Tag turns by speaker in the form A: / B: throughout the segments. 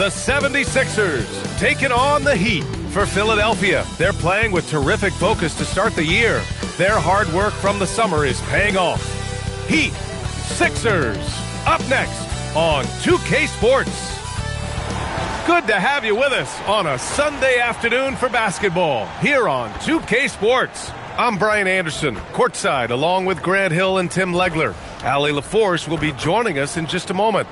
A: the 76ers, taking on the Heat. For Philadelphia, they're playing with terrific focus to start the year. Their hard work from the summer is paying off. Heat, Sixers, up next on 2K Sports. Good to have you with us on a Sunday afternoon for basketball here on 2K Sports. I'm Brian Anderson, courtside, along with Grant Hill and Tim Legler. Allie LaForce will be joining us in just a moment.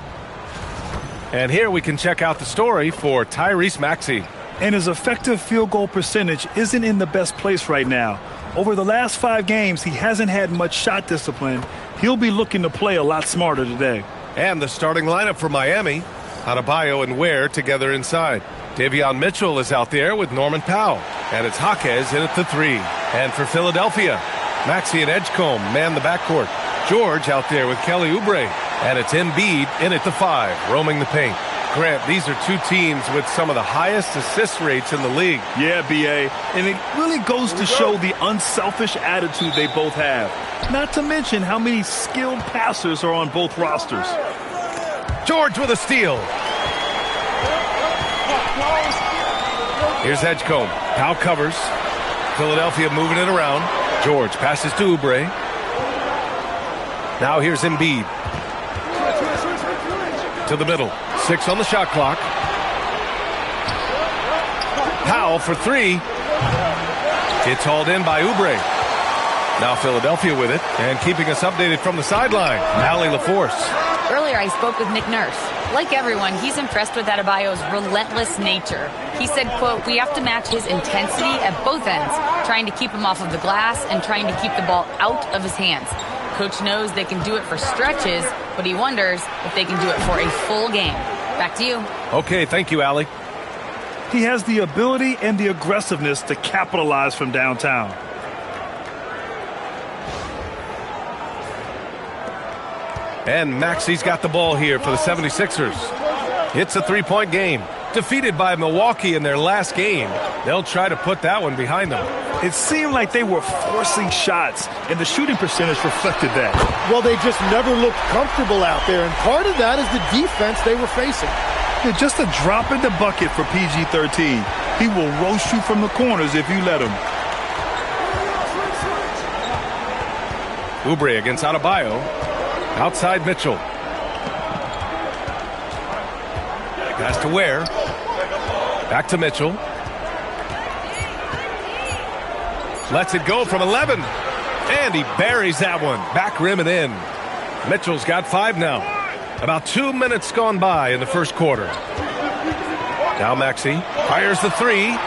A: And here we can check out the story for Tyrese Maxey.
B: And his effective field goal percentage isn't in the best place right now. Over the last 5 games, he hasn't had much shot discipline. He'll be looking to play a lot smarter today.
A: And the starting lineup for Miami, Adebayo and Ware together inside. Davion Mitchell is out there with Norman Powell. And it's Jaquez in at the 3. And for Philadelphia, Maxey and Edgecombe man the backcourt. George out there with Kelly Oubre. And it's Embiid in at the 5, roaming the paint. Grant, these are two teams with some of the highest assist rates in the league.
B: Yeah, B.A., and it really goes to show the unselfish attitude they both have. Not to mention how many skilled passers are on both rosters.
A: George with a steal. Here's Edgecombe. Powell covers. Philadelphia moving it around. George passes to Oubre. Now here's Embiid. To the middle. 6 on the shot clock. Powell for 3. It's hauled in by Oubre. Now Philadelphia with it and keeping us updated from the sideline. Allie LaForce.
C: Earlier I spoke with Nick Nurse. Like everyone, he's impressed with Adebayo's relentless nature. He said, quote, "We have to match his intensity at both ends, trying to keep him off of the glass and trying to keep the ball out of his hands. Coach knows they can do it for stretches, but he wonders if they can do it for a full game." Back to you.
A: Okay, thank you, Allie.
B: He has the ability and the aggressiveness to capitalize from downtown.
A: And Maxey's got the ball here for the 76ers. It's a 3-point game. Defeated by Milwaukee in their last game, they'll try to put that one behind them.
B: It seemed like they were forcing shots, and the shooting percentage reflected that.
D: Well, they just never looked comfortable out there, and part of that is the defense they were facing.
B: Yeah, just a drop in the bucket for PG-13. He will roast you from the corners if you let him.
A: Oubre against Adebayo. Outside Mitchell. Pass to Ware. Back to Mitchell. Lets it go from 11. And he buries that one. Back rim and in. Mitchell's got 5 now. About 2 minutes gone by in the first quarter. Now Maxey fires the 3.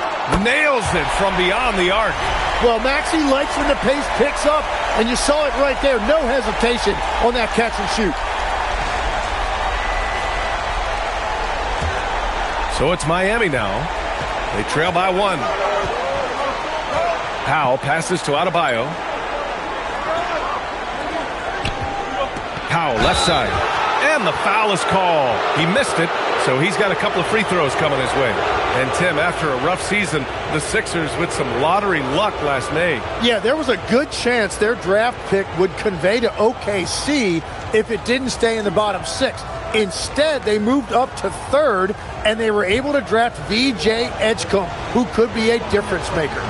A: Nails it from beyond the arc.
D: Well, Maxey likes when the pace picks up. And you saw it right there. No hesitation on that catch and shoot.
A: So it's Miami now. They trail by 1. Powell passes to Adebayo. Powell left side. And the foul is called. He missed it, so he's got a couple of free throws coming his way. And Tim, after a rough season, the Sixers with some lottery luck last May.
D: Yeah, there was a good chance their draft pick would convey to OKC if it didn't stay in the bottom 6. Instead, they moved up to 3rd, and they were able to draft VJ Edgecombe, who could be a difference maker.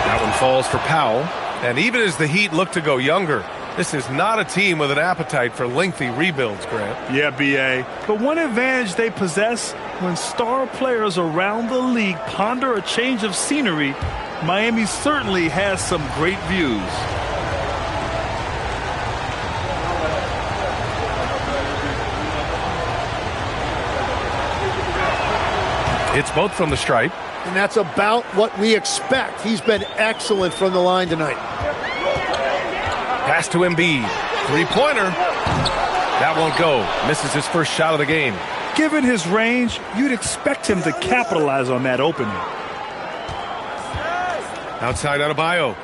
A: That one falls for Powell. And even as the Heat look to go younger, this is not a team with an appetite for lengthy rebuilds, Grant.
B: Yeah, B.A. But one advantage they possess, when star players around the league ponder a change of scenery, Miami certainly has some great views.
A: It's both from the stripe.
D: And that's about what we expect. He's been excellent from the line tonight.
A: Pass to Embiid. 3-pointer. That won't go. Misses his first shot of the game.
B: Given his range, you'd expect him to capitalize on that opening.
A: Outside Adebayo.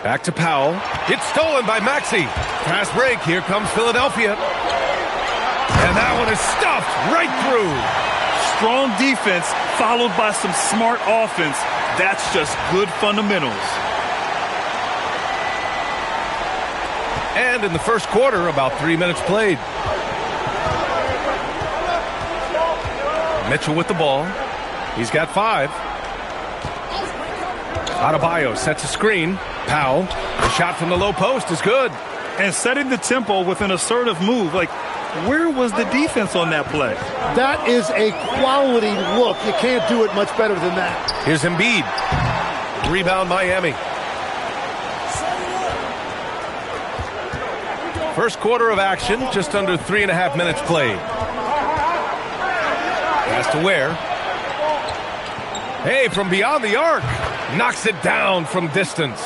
A: Back to Powell. It's stolen by Maxey. Fast break. Here comes Philadelphia. And that one is stuffed right through.
B: Strong defense followed by some smart offense. That's just good fundamentals.
A: And in the first quarter, about 3 minutes played. Mitchell with the ball. He's got 5. Adebayo sets a screen. Powell, the shot from the low post is good.
B: And setting the tempo with an assertive move. Like, where was the defense on that play?
D: That is a quality look. You can't do it much better than that.
A: Here's Embiid. Rebound Miami. First quarter of action, just under 3.5 minutes played. Pass to Ware. Hey, from beyond the arc. Knocks it down from distance.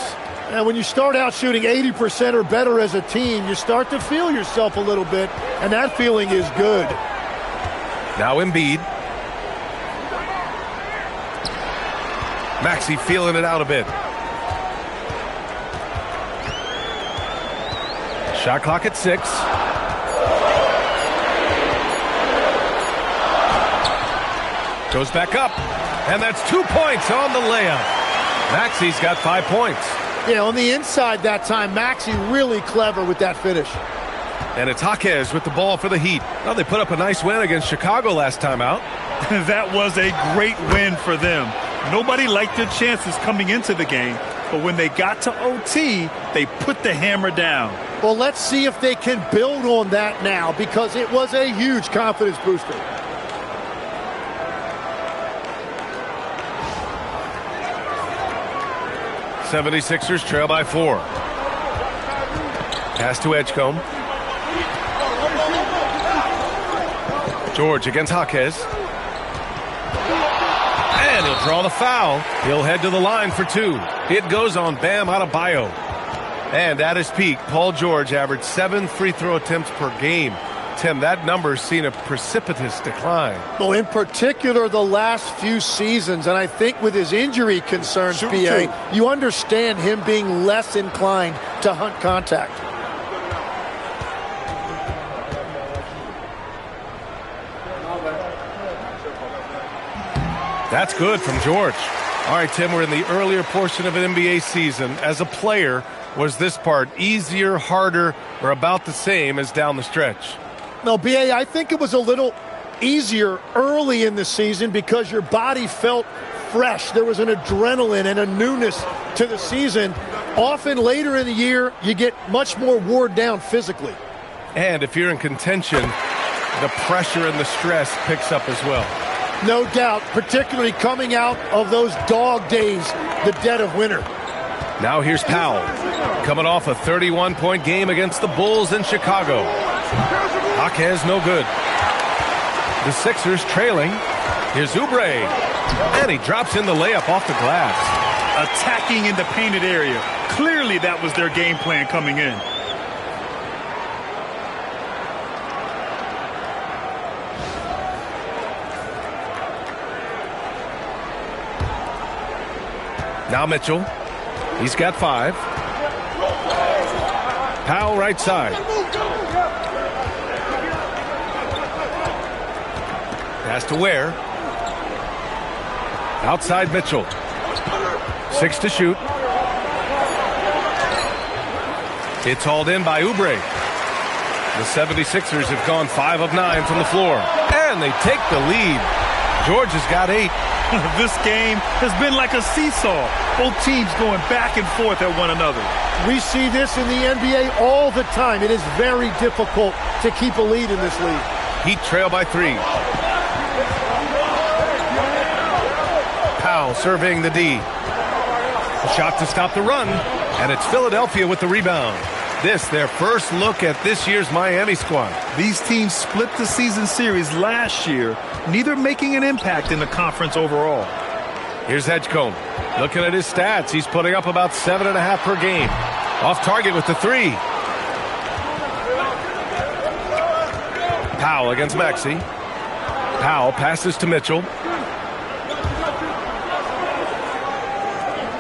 D: And when you start out shooting 80% or better as a team, you start to feel yourself a little bit, and that feeling is good.
A: Now Embiid. Maxey feeling it out a bit. Shot clock at 6. Goes back up. And that's 2 points on the layup. Maxey's got 5 points.
D: Yeah, on the inside that time, Maxey really clever with that finish.
A: And it's Jaquez with the ball for the Heat. Well, they put up a nice win against Chicago last time out.
B: That was a great win for them. Nobody liked their chances coming into the game, but when they got to OT, they put the hammer down.
D: Well, let's see if they can build on that now, because it was a huge confidence booster.
A: '76ers trail by 4. Pass to Edgecombe. George against Jaquez. And he'll draw the foul. He'll head to the line for 2. It goes on Bam Adebayo. And at his peak, Paul George averaged 7 free throw attempts per game. Tim, that number's seen a precipitous decline.
D: Well, in particular, the last few seasons, and I think with his injury concerns, BA, you understand him being less inclined to hunt contact.
A: That's good from George. All right, Tim, we're in the earlier portion of an NBA season. As a player, was this part easier, harder, or about the same as down the stretch?
D: No, BA, I think it was a little easier early in the season because your body felt fresh. There was an adrenaline and a newness to the season. Often later in the year, you get much more worn down physically.
A: And if you're in contention, the pressure and the stress picks up as well.
D: No doubt, particularly coming out of those dog days, the dead of winter.
A: Now here's Powell, coming off a 31-point game against the Bulls in Chicago. Jaquez no good. The Sixers trailing. Here's Oubre. And he drops in the layup off the glass.
B: Attacking in the painted area. Clearly that was their game plan coming in.
A: Now Mitchell. He's got 5. Powell right side. Pass to Ware. Outside Mitchell. 6 to shoot. It's hauled in by Oubre. The 76ers have gone 5 of 9 from the floor. And they take the lead. George has got 8.
B: This game has been like a seesaw. Both teams going back and forth at one another.
D: We see this in the NBA all the time. It is very difficult to keep a lead in this league.
A: Heat trail by 3. Powell surveying the D. A shot to stop the run. And it's Philadelphia with the rebound. This, their first look at this year's Miami squad.
B: These teams split the season series last year, neither making an impact in the conference overall.
A: Here's Edgecombe. Looking at his stats, he's putting up about 7.5 per game. Off target with the 3. Powell against Maxey. Powell passes to Mitchell.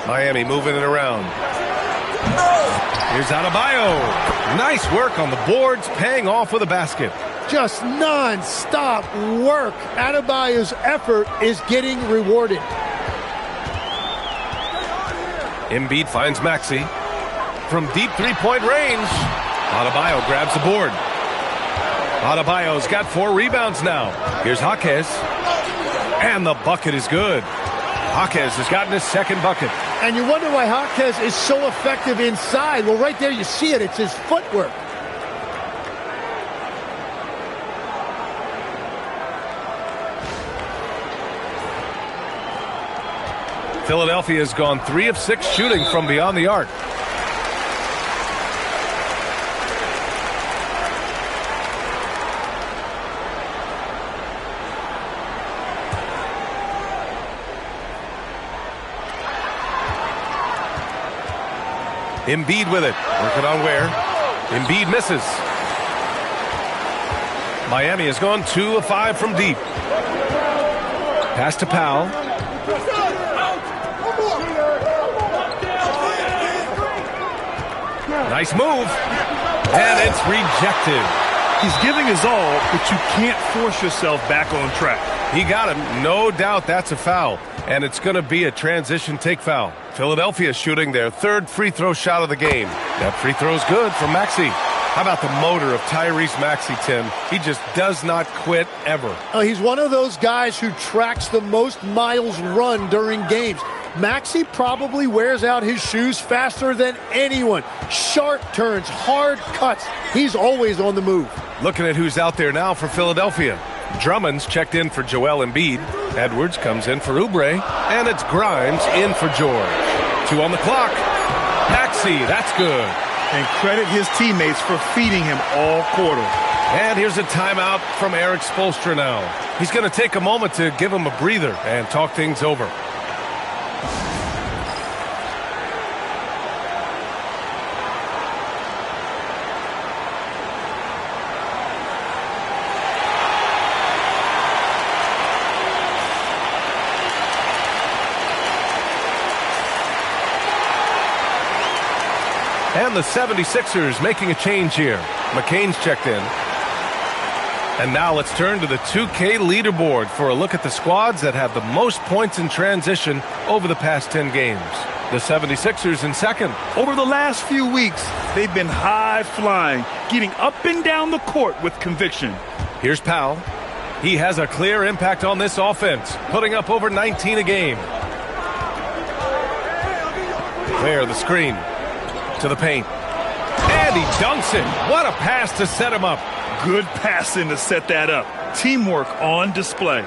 A: Miami moving it around. Here's Adebayo. Nice work on the boards, paying off with a basket.
D: Just non-stop work. Adebayo's effort is getting rewarded.
A: Embiid finds Maxey. From deep three-point range, Adebayo grabs the board. Adebayo's got 4 rebounds now. Here's Jaquez. And the bucket is good. Jaquez has gotten his second bucket.
D: And you wonder why Jaquez is so effective inside. Well, right there you see it. It's his footwork.
A: Philadelphia has gone 3 of 6 shooting from beyond the arc. Embiid with it. Working on Ware. Embiid misses. Miami has gone 2 of 5 from deep. Pass to Powell. Nice move. And it's rejected.
B: He's giving his all, but you can't force yourself back on track.
A: He got him. No doubt that's a foul. And it's going to be a transition take foul. Philadelphia shooting their 3rd free throw shot of the game. That free throw's good from Maxey. How about the motor of Tyrese Maxey, Tim? He just does not quit ever.
D: He's one of those guys who tracks the most miles run during games. Maxey probably wears out his shoes faster than anyone. Sharp turns, hard cuts. He's always on the move.
A: Looking at who's out there now for Philadelphia. Drummond's checked in for Joel Embiid. Edwards comes in for Oubre. And it's Grimes in for George. 2 on the clock. Maxey, that's good.
B: And credit his teammates for feeding him all quarter.
A: And here's a timeout from Eric Spoelstra now. He's going to take a moment to give him a breather and talk things over. And the 76ers making a change here. McCain's checked in. And now let's turn to the 2K leaderboard for a look at the squads that have the most points in transition over the past 10 games. The 76ers in second.
B: Over the last few weeks, they've been high-flying, getting up and down the court with conviction.
A: Here's Powell. He has a clear impact on this offense, putting up over 19 a game. There, the screen. To the paint. And he dunks it. What a pass to set him up.
B: Good passing to set that up. Teamwork on display.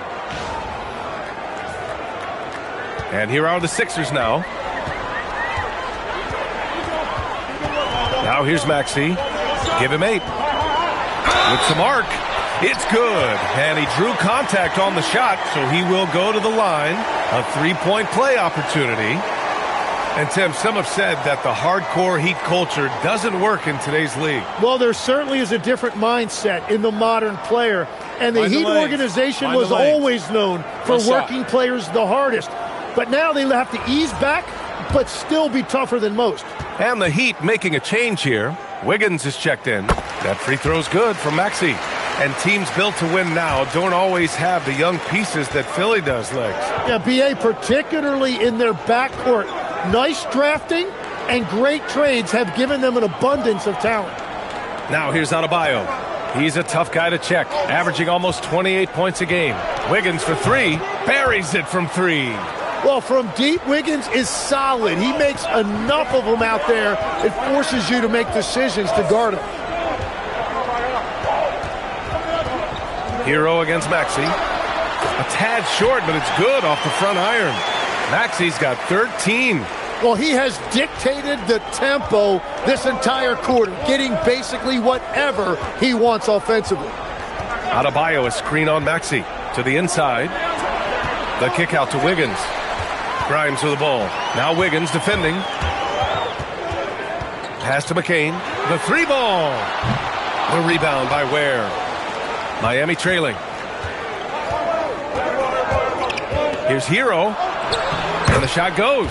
A: And here are the Sixers now. Now here's Maxey. Give him 8. With some arc. It's good. And he drew contact on the shot, so he will go to the line. A 3-point play opportunity. And, Tim, some have said that the hardcore Heat culture doesn't work in today's league.
D: Well, there certainly is a different mindset in the modern player. And the Heat organization was always known for working players the hardest. But now they have to ease back, but still be tougher than most.
A: And the Heat making a change here. Wiggins is checked in. That free throw's good from Maxey. And teams built to win now don't always have the young pieces that Philly does, Legs.
D: Yeah, BA, particularly in their backcourt. Nice drafting and great trades have given them an abundance of talent.
A: Now here's Adebayo. He's a tough guy to check, averaging almost 28 points a game. Wiggins for 3, buries it from 3.
D: Well, from deep, Wiggins is solid. He makes enough of them out there. It forces you to make decisions to guard him.
A: Hero against Maxey. A tad short, but it's good off the front iron. Maxey's got 13.
D: Well, he has dictated the tempo this entire quarter, getting basically whatever he wants offensively.
A: Adebayo, a screen on Maxey to the inside. The kick out to Wiggins. Grimes with the ball. Now Wiggins defending. Pass to McCain. The 3-ball. The rebound by Ware. Miami trailing. Here's Hero. And the shot goes.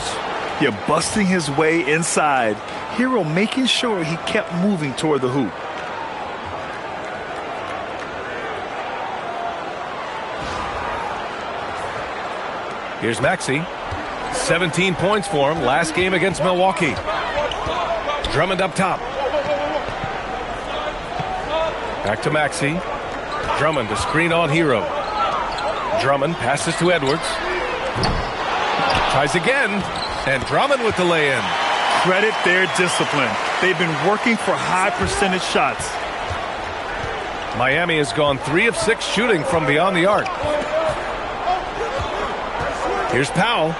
B: Yeah, busting his way inside. Hero making sure he kept moving toward the hoop.
A: Here's Maxey. 17 points for him. Last game against Milwaukee. Drummond up top. Back to Maxey. Drummond to screen on Hero. Drummond passes to Edwards. Tries again. And Drummond with the lay-in.
B: Credit their discipline. They've been working for high percentage shots.
A: Miami has gone 3 of 6 shooting from beyond the arc. Here's Powell.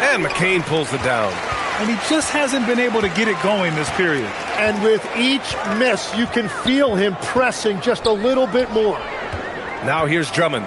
A: And McCain pulls it down.
B: And he just hasn't been able to get it going this period.
D: And with each miss, you can feel him pressing just a little bit more.
A: Now here's Drummond,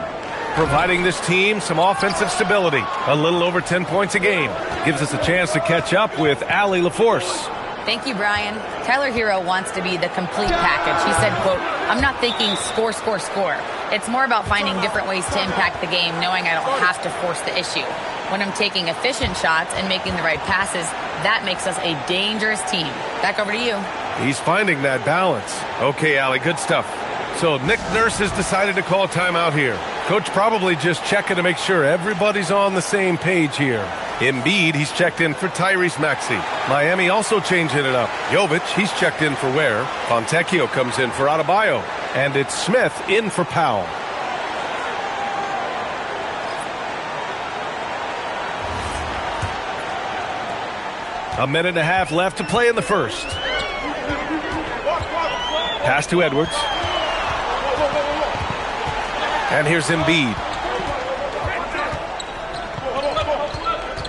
A: providing this team some offensive stability. A little over 10 points a game. Gives us a chance to catch up with Allie LaForce.
C: Thank you, Brian. Tyler Hero wants to be the complete package. He said, quote, "I'm not thinking score, score, score. It's more about finding different ways to impact the game, knowing I don't have to force the issue. When I'm taking efficient shots and making the right passes, that makes us a dangerous team." Back over to you.
A: He's finding that balance. Okay, Allie, good stuff. So Nick Nurse has decided to call timeout here. Coach probably just checking to make sure everybody's on the same page here. Embiid, he's checked in for Tyrese Maxey. Miami also changing it up. Jovic, he's checked in for Ware. Fontecchio comes in for Adebayo. And it's Smith in for Powell. A minute and a half left to play in the first. Pass to Edwards. And here's Embiid.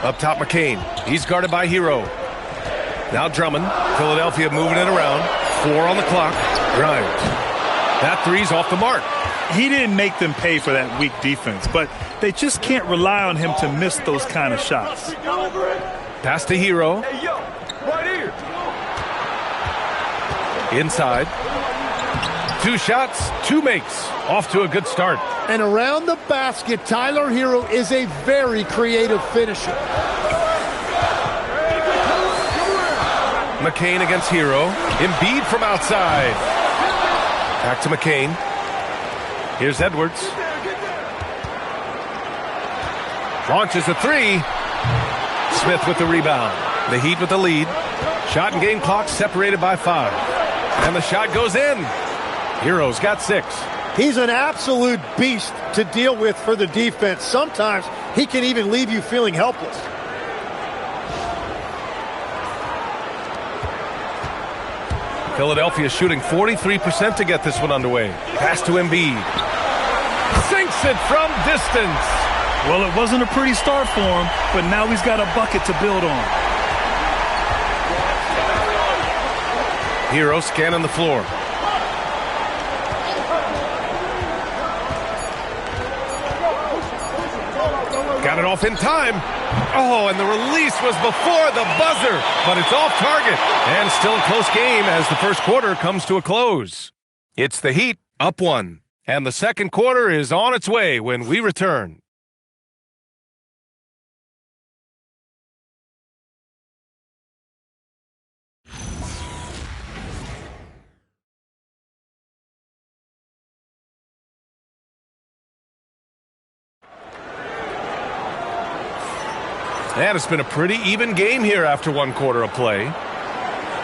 A: Up top, McCain. He's guarded by Hero. Now Drummond. Philadelphia moving it around. 4 on the clock. Grimes. That three's off the mark.
B: He didn't make them pay for that weak defense, but they just can't rely on him to miss those kind of shots.
A: Pass to Hero. Inside. 2 shots, 2 makes. Off to a good start.
D: And around the basket, Tyler Hero is a very creative finisher.
A: McCain against Hero. Embiid from outside. Back to McCain. Here's Edwards. Launches a 3. Smith with the rebound. The Heat with the lead. Shot and game clock separated by 5. And the shot goes in. Hero's got 6.
D: He's an absolute beast to deal with for the defense. Sometimes he can even leave you feeling helpless.
A: Philadelphia shooting 43% to get this one underway. Pass to Embiid. Sinks it from distance.
B: Well, it wasn't a pretty start for him, but now he's got a bucket to build on.
A: Hero scanning the floor. Got it off in time. Oh, and the release was before the buzzer, but it's off target. And still a close game as the first quarter comes to a close. It's the Heat up 1, and the second quarter is on its way when we return. And it's been a pretty even game here after 1 quarter of play.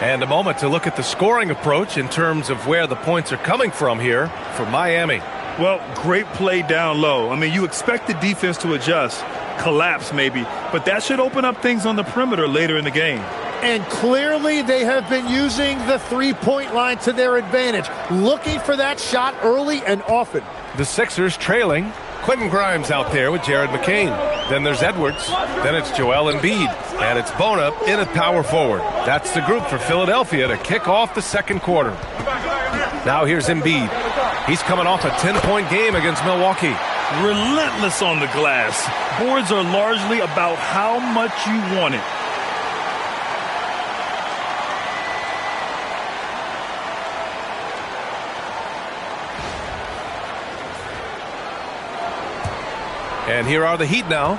A: And a moment to look at the scoring approach in terms of where the points are coming from here for Miami.
B: Well, great play down low. I mean, you expect the defense to adjust, collapse maybe, but that should open up things on the perimeter later in the game.
D: And clearly they have been using the three-point line to their advantage, looking for that shot early and often.
A: The Sixers trailing. Quentin Grimes out there with Jared McCain. Then there's Edwards. Then it's Joel Embiid. And it's Bona in at power forward. That's the group for Philadelphia to kick off the second quarter. Now here's Embiid. He's coming off a 10-point game against Milwaukee.
B: Relentless on the glass. Boards are largely about how much you want it.
A: And here are the Heat now.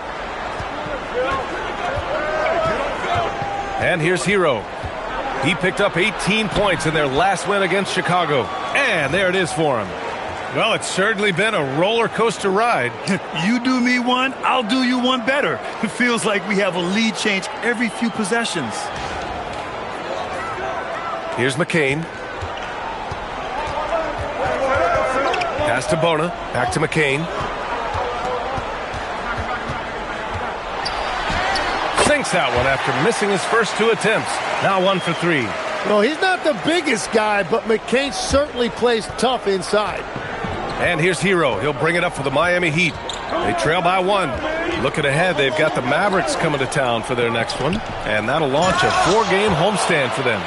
A: And here's Hero. He picked up 18 points in their last win against Chicago. And there it is for him. Well, it's certainly been a roller coaster ride.
B: You do me one, I'll do you one better. It feels like we have a lead change every few possessions.
A: Here's McCain. to Bona. Back to McCain. Sinks that one after missing his first 2 attempts. Now 1 for 3.
D: Well, he's not the biggest guy, but McCain certainly plays tough inside.
A: And here's Hero. He'll bring it up for the Miami Heat. They trail by 1. Looking ahead, they've got the Mavericks coming to town for their next one. And that'll launch a 4-game homestand for them.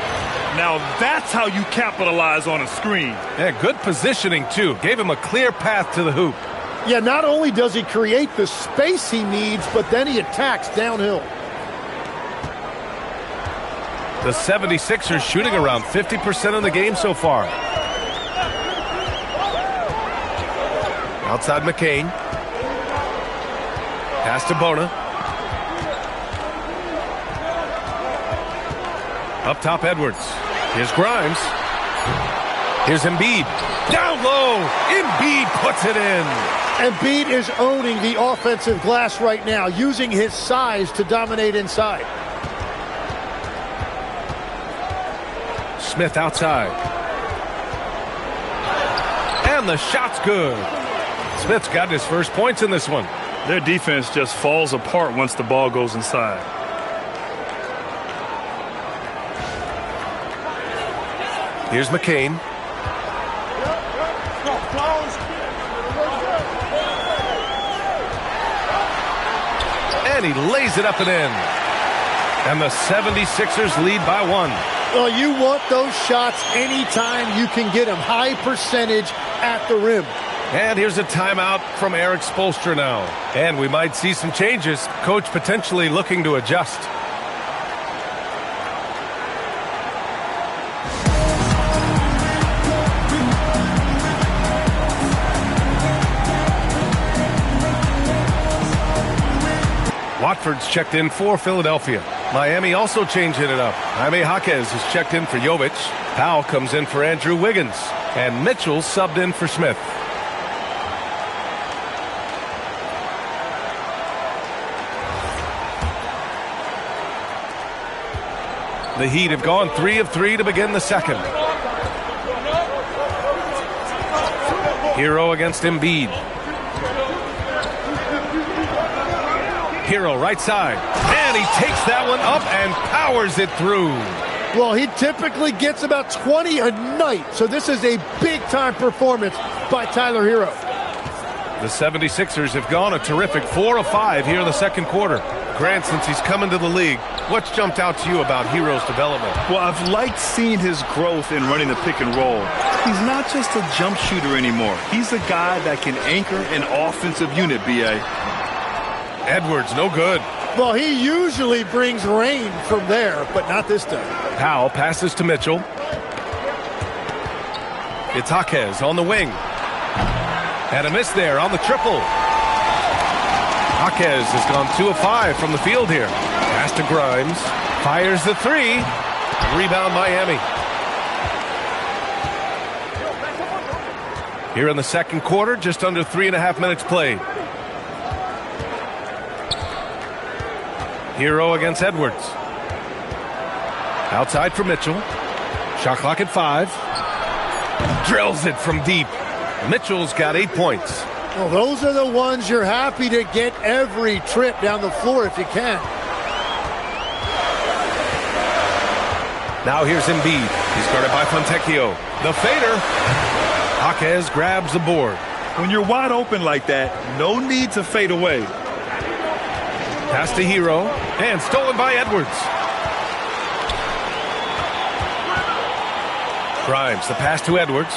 B: Now that's how you capitalize on a screen.
A: Yeah, good positioning, too. Gave him a clear path to the hoop.
D: Yeah, not only does he create the space he needs, but then he attacks downhill.
A: The 76ers shooting around 50% in the game so far. Outside McCain. Pass to Bona. Up top, Edwards. Here's Grimes. Here's Embiid. Down low. Embiid puts it in.
D: Embiid is owning the offensive glass right now, using his size to dominate inside.
A: Smith outside. And the shot's good. Smith's got his first points in this one.
B: Their defense just falls apart once the ball goes inside.
A: Here's McCain. And he lays it up and in. And the 76ers lead by 1.
D: Well, you want those shots anytime you can get them. High percentage at the rim.
A: And here's a timeout from Eric Spoelstra now. And we might see some changes. Coach potentially looking to adjust. Watford's checked in for Philadelphia. Miami also changing it up. Jaime Jaquez is checked in for Jovic. Powell comes in for Andrew Wiggins. And Mitchell subbed in for Smith. The Heat have gone 3 of 3 to begin the second. Hero against Embiid. Hero right side. And he takes that one up and powers it through.
D: Well, he typically gets about 20 a night, so this is a big-time performance by Tyler Hero.
A: The 76ers have gone a terrific 4 of 5 here in the second quarter. Grant, since he's come into the league, what's jumped out to you about Hero's development?
B: Well, I've liked seeing his growth in running the pick and roll. He's not just a jump shooter anymore. He's a guy that can anchor an offensive unit, B.A.
A: Edwards, no good.
D: Well, he usually brings rain from there, but not this time.
A: Powell passes to Mitchell. It's Jaquez on the wing. And a miss there on the triple. Jaquez has gone 2 of 5 from the field here. Pass to Grimes. Fires the 3. Rebound Miami. Here in the second quarter, just under 3.5 minutes played. Hero against Edwards. Outside for Mitchell. Shot clock at 5. Drills it from deep. Mitchell's got 8 points.
D: Well, those are the ones you're happy to get every trip down the floor if you can.
A: Now here's Embiid. He's guarded by Fontecchio. The fader. Jaquez grabs the board.
B: When you're wide open like that, no need to fade away.
A: Pass to Hero. And stolen by Edwards. Grimes, the pass to Edwards.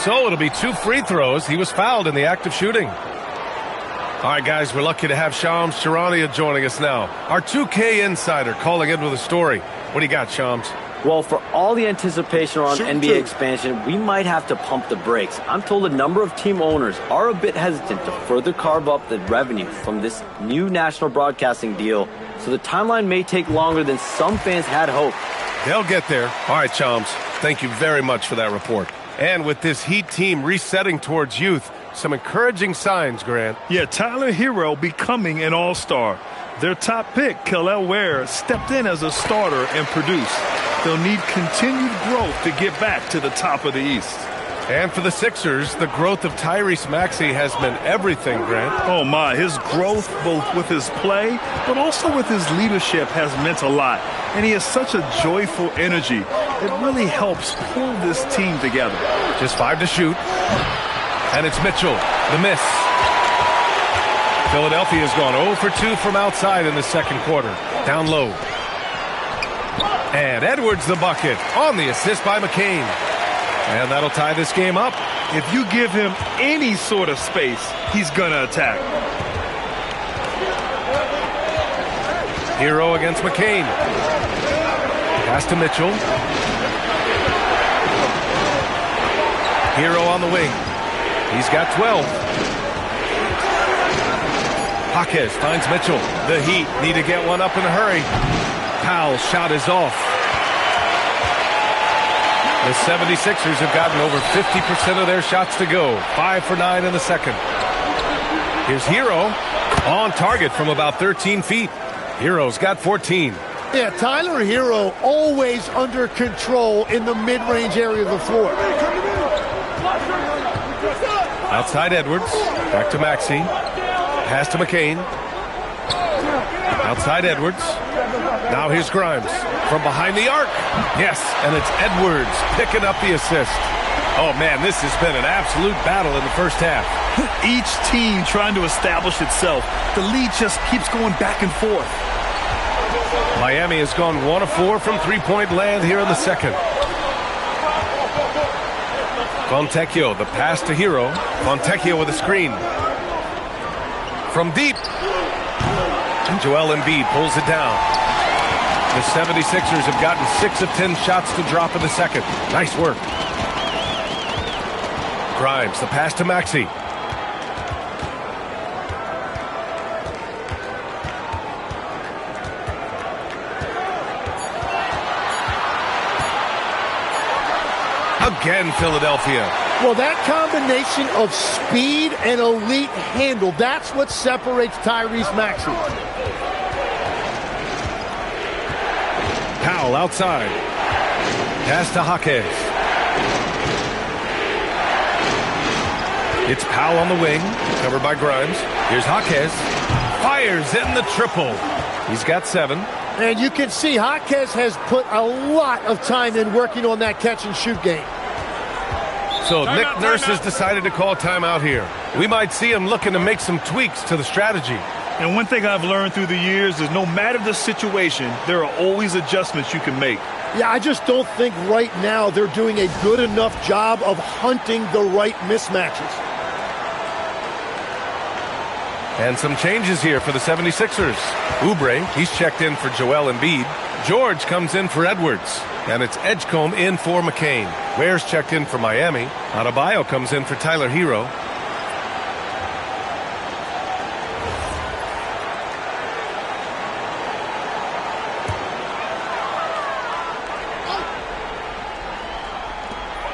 A: So it'll be 2 free throws. He was fouled in the act of shooting. All right, guys, we're lucky to have Shams Charania joining us now. Our 2K insider calling in with a story. What do you got, Shams?
E: Well, for all the anticipation around NBA expansion, we might have to pump the brakes. I'm told a number of team owners are a bit hesitant to further carve up the revenue from this new national broadcasting deal, so the timeline may take longer than some fans had hoped.
A: They'll get there. All right, Shams, thank you very much for that report. And with this Heat team resetting towards youth, some encouraging signs, Grant.
B: Yeah, Tyler Hero becoming an all-star. Their top pick, Kel'el Ware, stepped in as a starter and produced. They'll need continued growth to get back to the top of the East.
A: And for the Sixers, the growth of Tyrese Maxey has been everything, Grant.
B: Oh, my. His growth, both with his play, but also with his leadership, has meant a lot. And he has such a joyful energy. It really helps pull this team together.
A: Just 5 to shoot. And it's Mitchell. The miss. Philadelphia's gone 0 for 2 from outside in the second quarter. Down low. And Edwards the bucket on the assist by McCain. And that'll tie this game up.
B: If you give him any sort of space, he's going to attack.
A: Hero against McCain. Pass to Mitchell. Hero on the wing. He's got 12. Jaquez finds Mitchell. The Heat need to get one up in a hurry. Powell's shot is off. The 76ers have gotten over 50% of their shots to go. 5 for 9 in the second. Here's Hero on target from about 13 feet. Hero's got 14.
D: Yeah, Tyler Hero always under control in the mid-range area of the floor.
A: Outside Edwards. Back to Maxey. Pass to McCain. Outside Edwards. Now here's Grimes from behind the arc. Yes, and it's Edwards picking up the assist. Oh, man, this has been an absolute battle in the first half.
B: Each team trying to establish itself. The lead just keeps going back and forth.
A: Miami has gone 1 of 4 from three-point land here in the second. Fontecchio, the pass to Hero. Fontecchio with a screen. From deep. Joel Embiid pulls it down. The 76ers have gotten 6 of 10 shots to drop in the second. Nice work. Grimes, the pass to Maxey. Again, Philadelphia.
D: Well, that combination of speed and elite handle, that's what separates Tyrese Maxey.
A: Powell outside. Pass to Jaquez. It's Powell on the wing, covered by Grimes. Here's Jaquez. Fires in the triple. He's got 7.
D: And you can see Jaquez has put a lot of time in working on that catch-and-shoot game.
A: So Nick Nurse has decided to call timeout here. We might see him looking to make some tweaks to the strategy.
B: And one thing I've learned through the years is no matter the situation, there are always adjustments you can make.
D: Yeah, I just don't think right now they're doing a good enough job of hunting the right mismatches.
A: And some changes here for the 76ers. Oubre, he's checked in for Joel Embiid. George comes in for Edwards. And it's Edgecombe in for McCain. Ware's checked in for Miami. Adebayo comes in for Tyler Hero.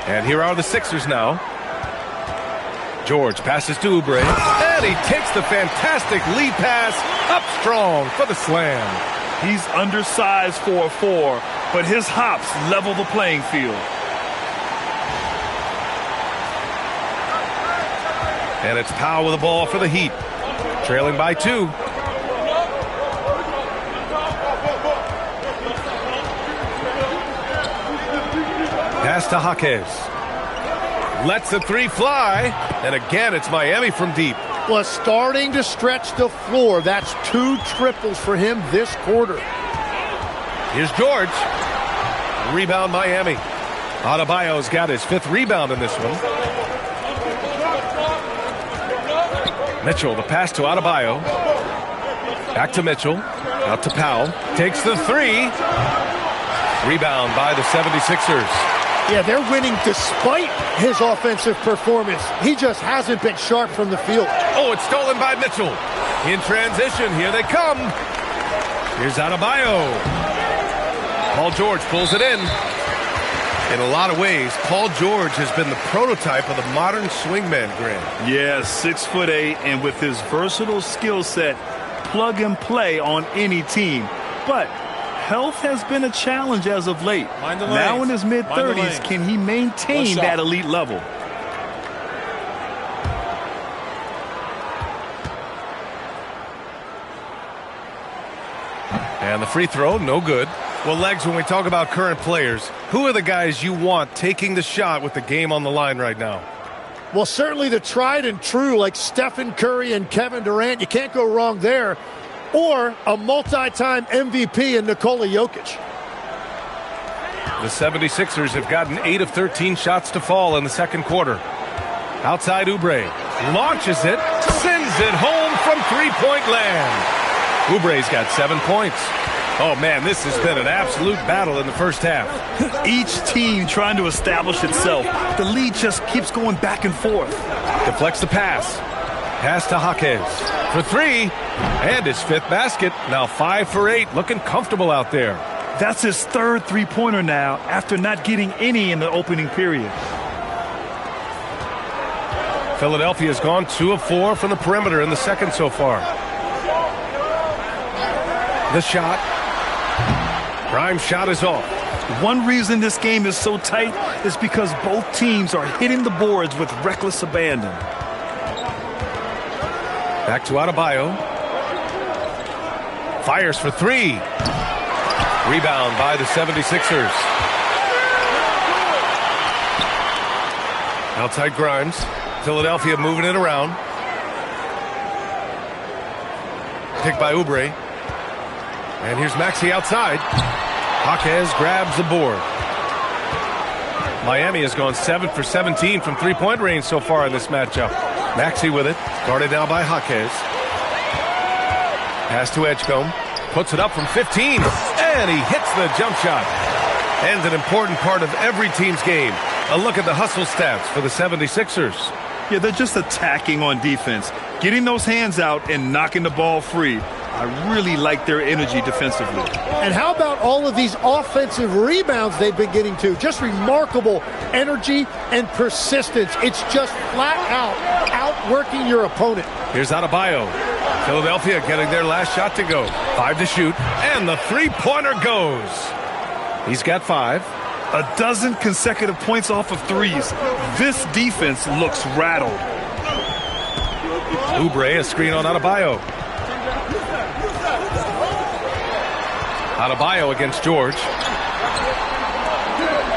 A: And here are the Sixers now. George passes to Oubre. And he takes the fantastic lead pass up strong for the slam.
B: He's undersized for a 4, but his hops level the playing field.
A: And it's Powell with the ball for the Heat. Trailing by 2. Pass to Jaquez. Lets the 3 fly. And again, it's Miami from deep.
D: Was starting to stretch the floor. That's 2 triples for him this quarter.
A: Here's George. Rebound Miami. Adebayo's got his 5th rebound in this one. Mitchell, the pass to Adebayo. Back to Mitchell. Out to Powell. Takes the 3. Rebound by the 76ers.
D: Yeah, they're winning despite his offensive performance. He just hasn't been sharp from the field.
A: Oh, it's stolen by Mitchell. In transition, here they come. Here's Adebayo. Paul George pulls it in. In a lot of ways, Paul George has been the prototype of the modern swingman, Grant.
B: Yeah, 6'8", and with his versatile skill set, plug and play on any team. But health has been a challenge as of late. Now in his mid-30s, can he maintain that elite level?
A: And the free throw, no good. Well, Legs, when we talk about current players, who are the guys you want taking the shot with the game on the line right now?
D: Well, certainly the tried and true like Stephen Curry and Kevin Durant. You can't go wrong there. Or a multi-time MVP in Nikola Jokic.
A: The 76ers have gotten 8 of 13 shots to fall in the second quarter. Outside Oubre. Launches it. Sends it home from three-point land. Oubre's got 7 points. Oh, man, this has been an absolute battle in the first half.
B: Each team trying to establish itself. The lead just keeps going back and forth.
A: Deflects the pass. Pass to Jaquez for 3. And his 5th basket. Now 5 for 8. Looking comfortable out there.
B: That's his 3rd three-pointer now after not getting any in the opening period.
A: Philadelphia's gone 2 of 4 from the perimeter in the second so far. The shot. Grimes' shot is off.
B: One reason this game is so tight is because both teams are hitting the boards with reckless abandon.
A: Back to Adebayo. Fires for 3. Rebound by the 76ers. Outside Grimes. Philadelphia moving it around. Picked by Oubre. And here's Maxey outside. Jaquez grabs the board. Miami has gone 7 for 17 from three-point range so far in this matchup. Maxey with it. Guarded now by Jaquez. Pass to Edgecombe. Puts it up from 15. And he hits the jump shot. And an important part of every team's game. A look at the hustle stats for the 76ers.
B: Yeah, they're just attacking on defense. Getting those hands out and knocking the ball free. I really like their energy defensively.
D: And how about all of these offensive rebounds they've been getting to? Just remarkable energy and persistence. It's just flat out outworking your opponent.
A: Here's Adebayo. Philadelphia getting their last shot to go. 5 to shoot. And the three-pointer goes. He's got 5.
B: 12 consecutive points off of threes. This defense looks rattled.
A: Oubre, a screen on Adebayo. Adebayo against George.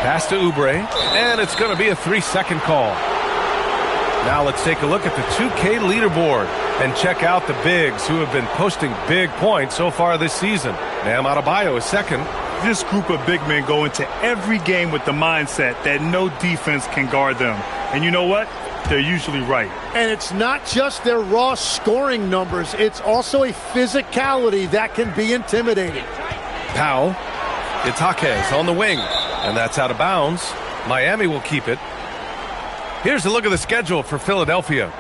A: Pass to Oubre. And it's going to be a 3-second call. Now let's take a look at the 2K leaderboard and check out the bigs who have been posting big points so far this season. Bam Adebayo is second.
B: This group of big men go into every game with the mindset that no defense can guard them. And you know what? They're usually right.
D: And it's not just their raw scoring numbers. It's also a physicality that can be intimidating.
A: Powell. It's Jaquez on the wing. And that's out of bounds. Miami will keep it. Here's a look at the schedule for Philadelphia.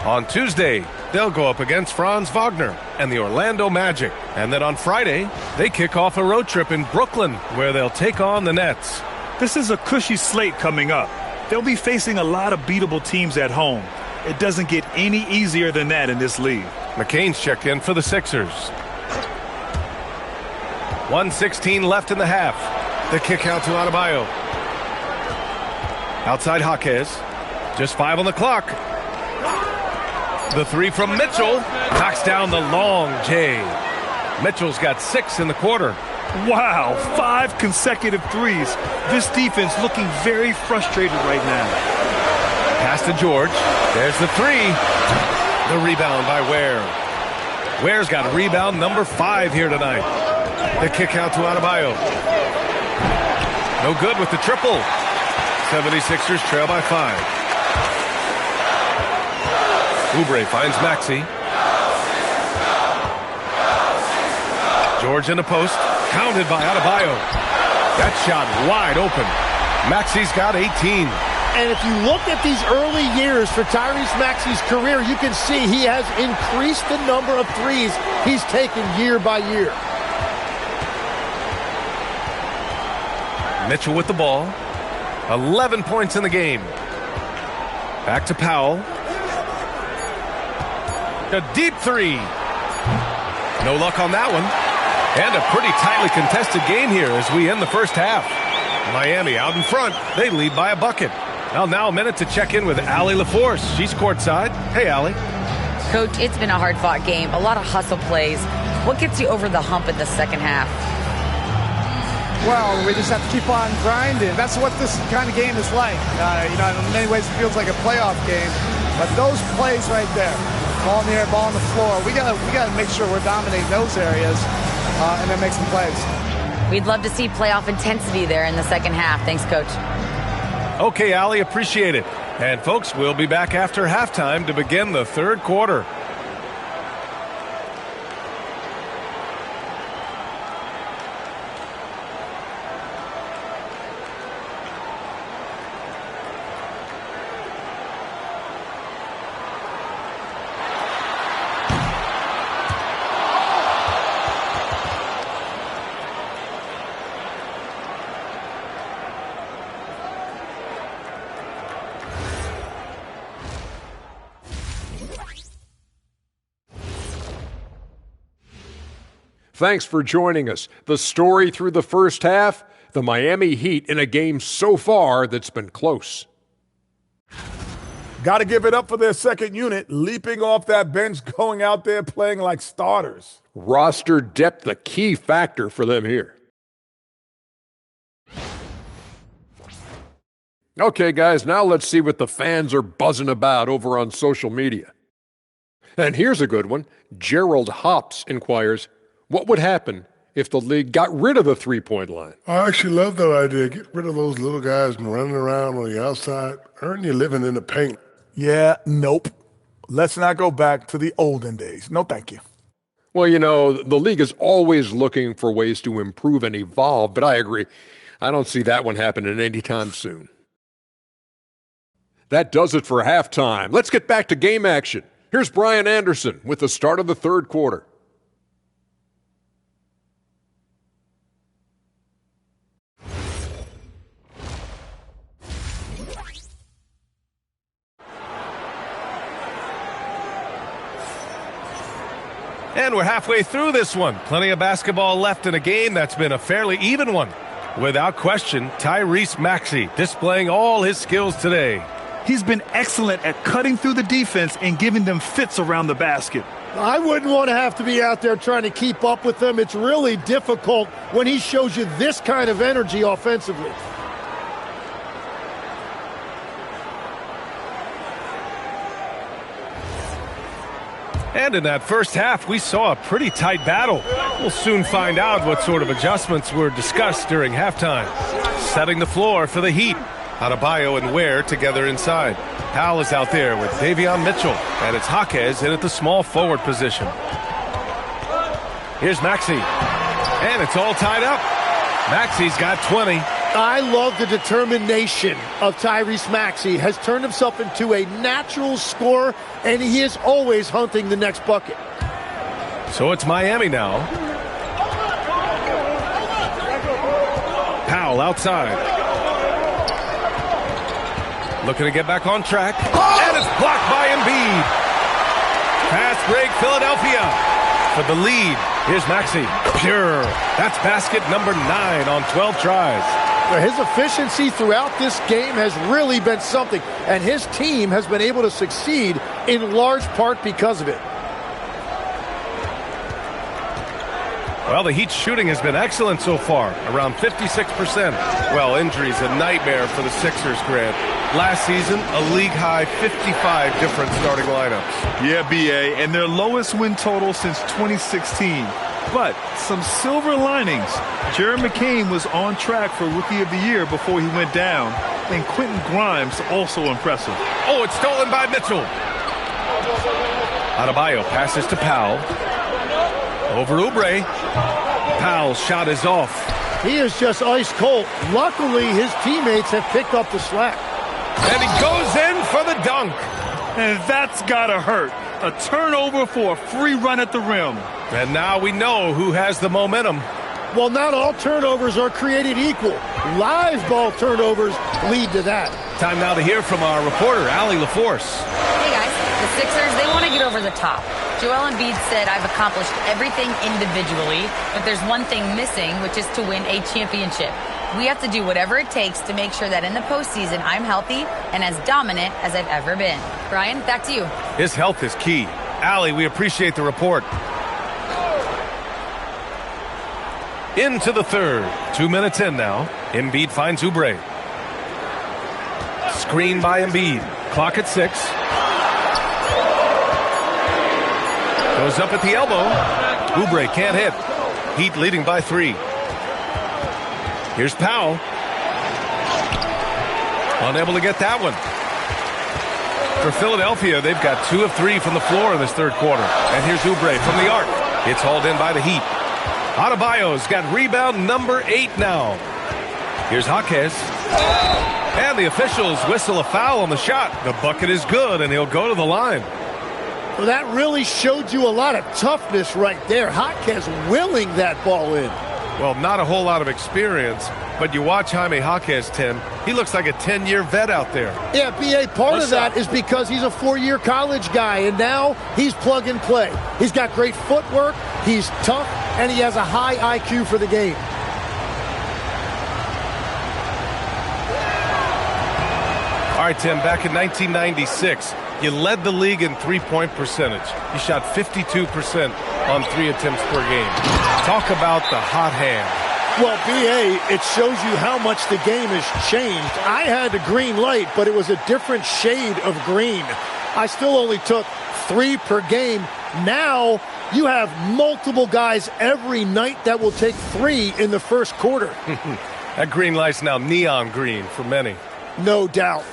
A: On Tuesday, they'll go up against Franz Wagner and the Orlando Magic. And then on Friday, they kick off a road trip in Brooklyn where they'll take on the Nets.
B: This is a cushy slate coming up. They'll be facing a lot of beatable teams at home. It doesn't get any easier than that in this league.
A: McCain's checked in for the Sixers. 1:16 left in the half. The kick out to Adebayo. Outside Jaquez. Just 5 on the clock. The 3 from Mitchell. Knocks down the long J. Mitchell's got 6 in the quarter.
B: Wow, 5 consecutive threes. This defense looking very frustrated right now.
A: Pass to George. There's the 3. The rebound by Ware. Ware's got rebound number 5 here tonight. The kick out to Adebayo. No good with the triple. 76ers trail by 5. Oubre finds Maxey. George in the post. Counted by Adebayo. That shot wide open. Maxey's got 18.
D: And if you look at these early years for Tyrese Maxey's career, you can see he has increased the number of threes he's taken year by year.
A: Mitchell with the ball. 11 points in the game. Back to Powell. A deep 3. No luck on that one. And a pretty tightly contested game here as we end the first half. Miami out in front. They lead by a bucket. Well, now a minute to check in with Allie LaForce. She's courtside. Hey, Allie.
C: Coach, it's been a hard-fought game. A lot of hustle plays. What gets you over the hump in the second half?
F: Well, we just have to keep on grinding. That's what this kind of game is like. In many ways it feels like a playoff game. But those plays right there, ball in the air, ball on the floor, we gotta make sure we're dominating those areas and then make some plays.
C: We'd love to see playoff intensity there in the second half. Thanks, Coach.
A: Okay, Allie, appreciate it. And folks, we'll be back after halftime to begin the third quarter.
G: Thanks for joining us. The story through the first half, the Miami Heat in a game so far that's been close.
H: Got to give it up for their second unit, leaping off that bench, going out there playing like starters.
G: Roster depth, the key factor for them here. Okay, guys, now let's see what the fans are buzzing about over on social media. And here's a good one. Gerald Hops inquires, what would happen if the league got rid of the three-point line?
I: I actually love that idea. Get rid of those little guys running around on the outside. Earn your living in the paint.
H: Yeah, nope. Let's not go back to the olden days. No, thank you.
G: Well, the league is always looking for ways to improve and evolve, but I agree. I don't see that one happening anytime soon. That does it for halftime. Let's get back to game action. Here's Brian Anderson with the start of the third quarter.
A: And we're halfway through this one. Plenty of basketball left in a game that's been a fairly even one. Without question, Tyrese Maxey displaying all his skills today.
B: He's been excellent at cutting through the defense and giving them fits around the basket.
D: I wouldn't want to have to be out there trying to keep up with him. It's really difficult when he shows you this kind of energy offensively.
A: And in that first half, we saw a pretty tight battle. We'll soon find out what sort of adjustments were discussed during halftime. Setting the floor for the Heat. Adebayo and Ware together inside. Powell is out there with Davion Mitchell, and it's Jaquez in at the small forward position. Here's Maxey, and it's all tied up. Maxey's got 20.
D: I love the determination of Tyrese Maxey. Has turned himself into a natural scorer, and he is always hunting the next bucket.
A: So it's Miami now. Powell outside. Looking to get back on track. And it's blocked by Embiid. Fast break, Philadelphia for the lead. Here's Maxey. Pure. That's basket number 9 on 12 tries.
D: His efficiency throughout this game has really been something, and his team has been able to succeed in large part because of it.
A: Well, the Heat's shooting has been excellent so far, around 56%. Well, injuries a nightmare for the Sixers, Grant. Last season, a league-high 55 different starting lineups.
B: Yeah, B.A., and their lowest win total since 2016. But some silver linings. Jared McCain was on track for Rookie of the Year before he went down, and Quentin Grimes also impressive.
A: Oh, it's stolen by Mitchell. Adebayo passes to Powell. Over Oubre. Powell's shot is off.
D: He is just ice cold. Luckily, his teammates have picked up the slack.
A: And he goes in for the dunk.
B: And that's gotta hurt. A turnover for a free run at the rim.
A: And now we know who has the momentum.
D: Well, not all turnovers are created equal. Live ball turnovers lead to that.
A: Time now to hear from our reporter, Allie LaForce.
C: Hey, guys. The Sixers, they want to get over the top. Joel Embiid said, I've accomplished everything individually, but there's one thing missing, which is to win a championship. We have to do whatever it takes to make sure that in the postseason, I'm healthy and as dominant as I've ever been. Brian, back to you.
A: His health is key. Allie, we appreciate the report. Into the third. 2 minutes in now. Embiid finds Oubre. Screen by Embiid. Clock at 6. Goes up at the elbow. Oubre can't hit. Heat leading by 3. Here's Powell. Unable to get that one. For Philadelphia, they've got 2 of 3 from the floor in this third quarter. And here's Oubre from the arc. It's hauled in by the Heat. Adebayo's got rebound number 8 now. Here's Jaquez. And the officials whistle a foul on the shot. The bucket is good, and he'll go to the line.
D: Well, that really showed you a lot of toughness right there. Jaquez willing that ball in.
A: Well, not a whole lot of experience, but you watch Jaime Jaquez, Tim. He looks like a 10-year vet out there.
D: Yeah, B.A., part of that is because he's a 4-year college guy, and now he's plug and play. He's got great footwork, he's tough, and he has a high IQ for the game.
A: All right, Tim, back in 1996, you led the league in three-point percentage. You shot 52% on 3 attempts per game. Talk about the hot hand.
D: Well, B.A., it shows you how much the game has changed. I had a green light, but it was a different shade of green. I still only took 3 per game. Now you have multiple guys every night that will take 3 in the first quarter.
A: That green light's now neon green for many.
D: No doubt.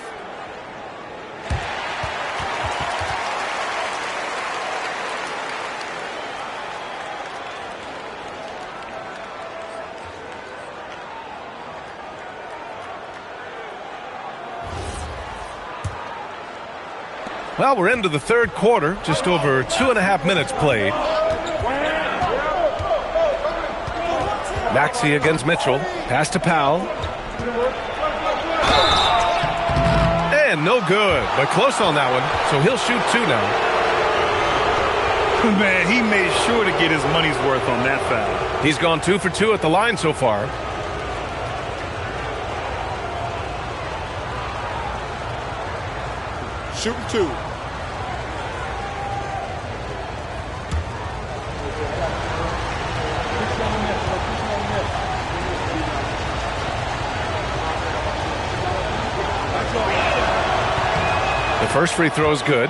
A: Well, we're into the third quarter, just over 2.5 minutes played. Maxey against Mitchell. Pass to Powell. And no good, but close on that one, so he'll shoot 2 now.
B: Man, he made sure to get his money's worth on that foul.
A: He's gone 2 for 2 at the line so far.
H: Shooting 2.
A: The first free throw is good.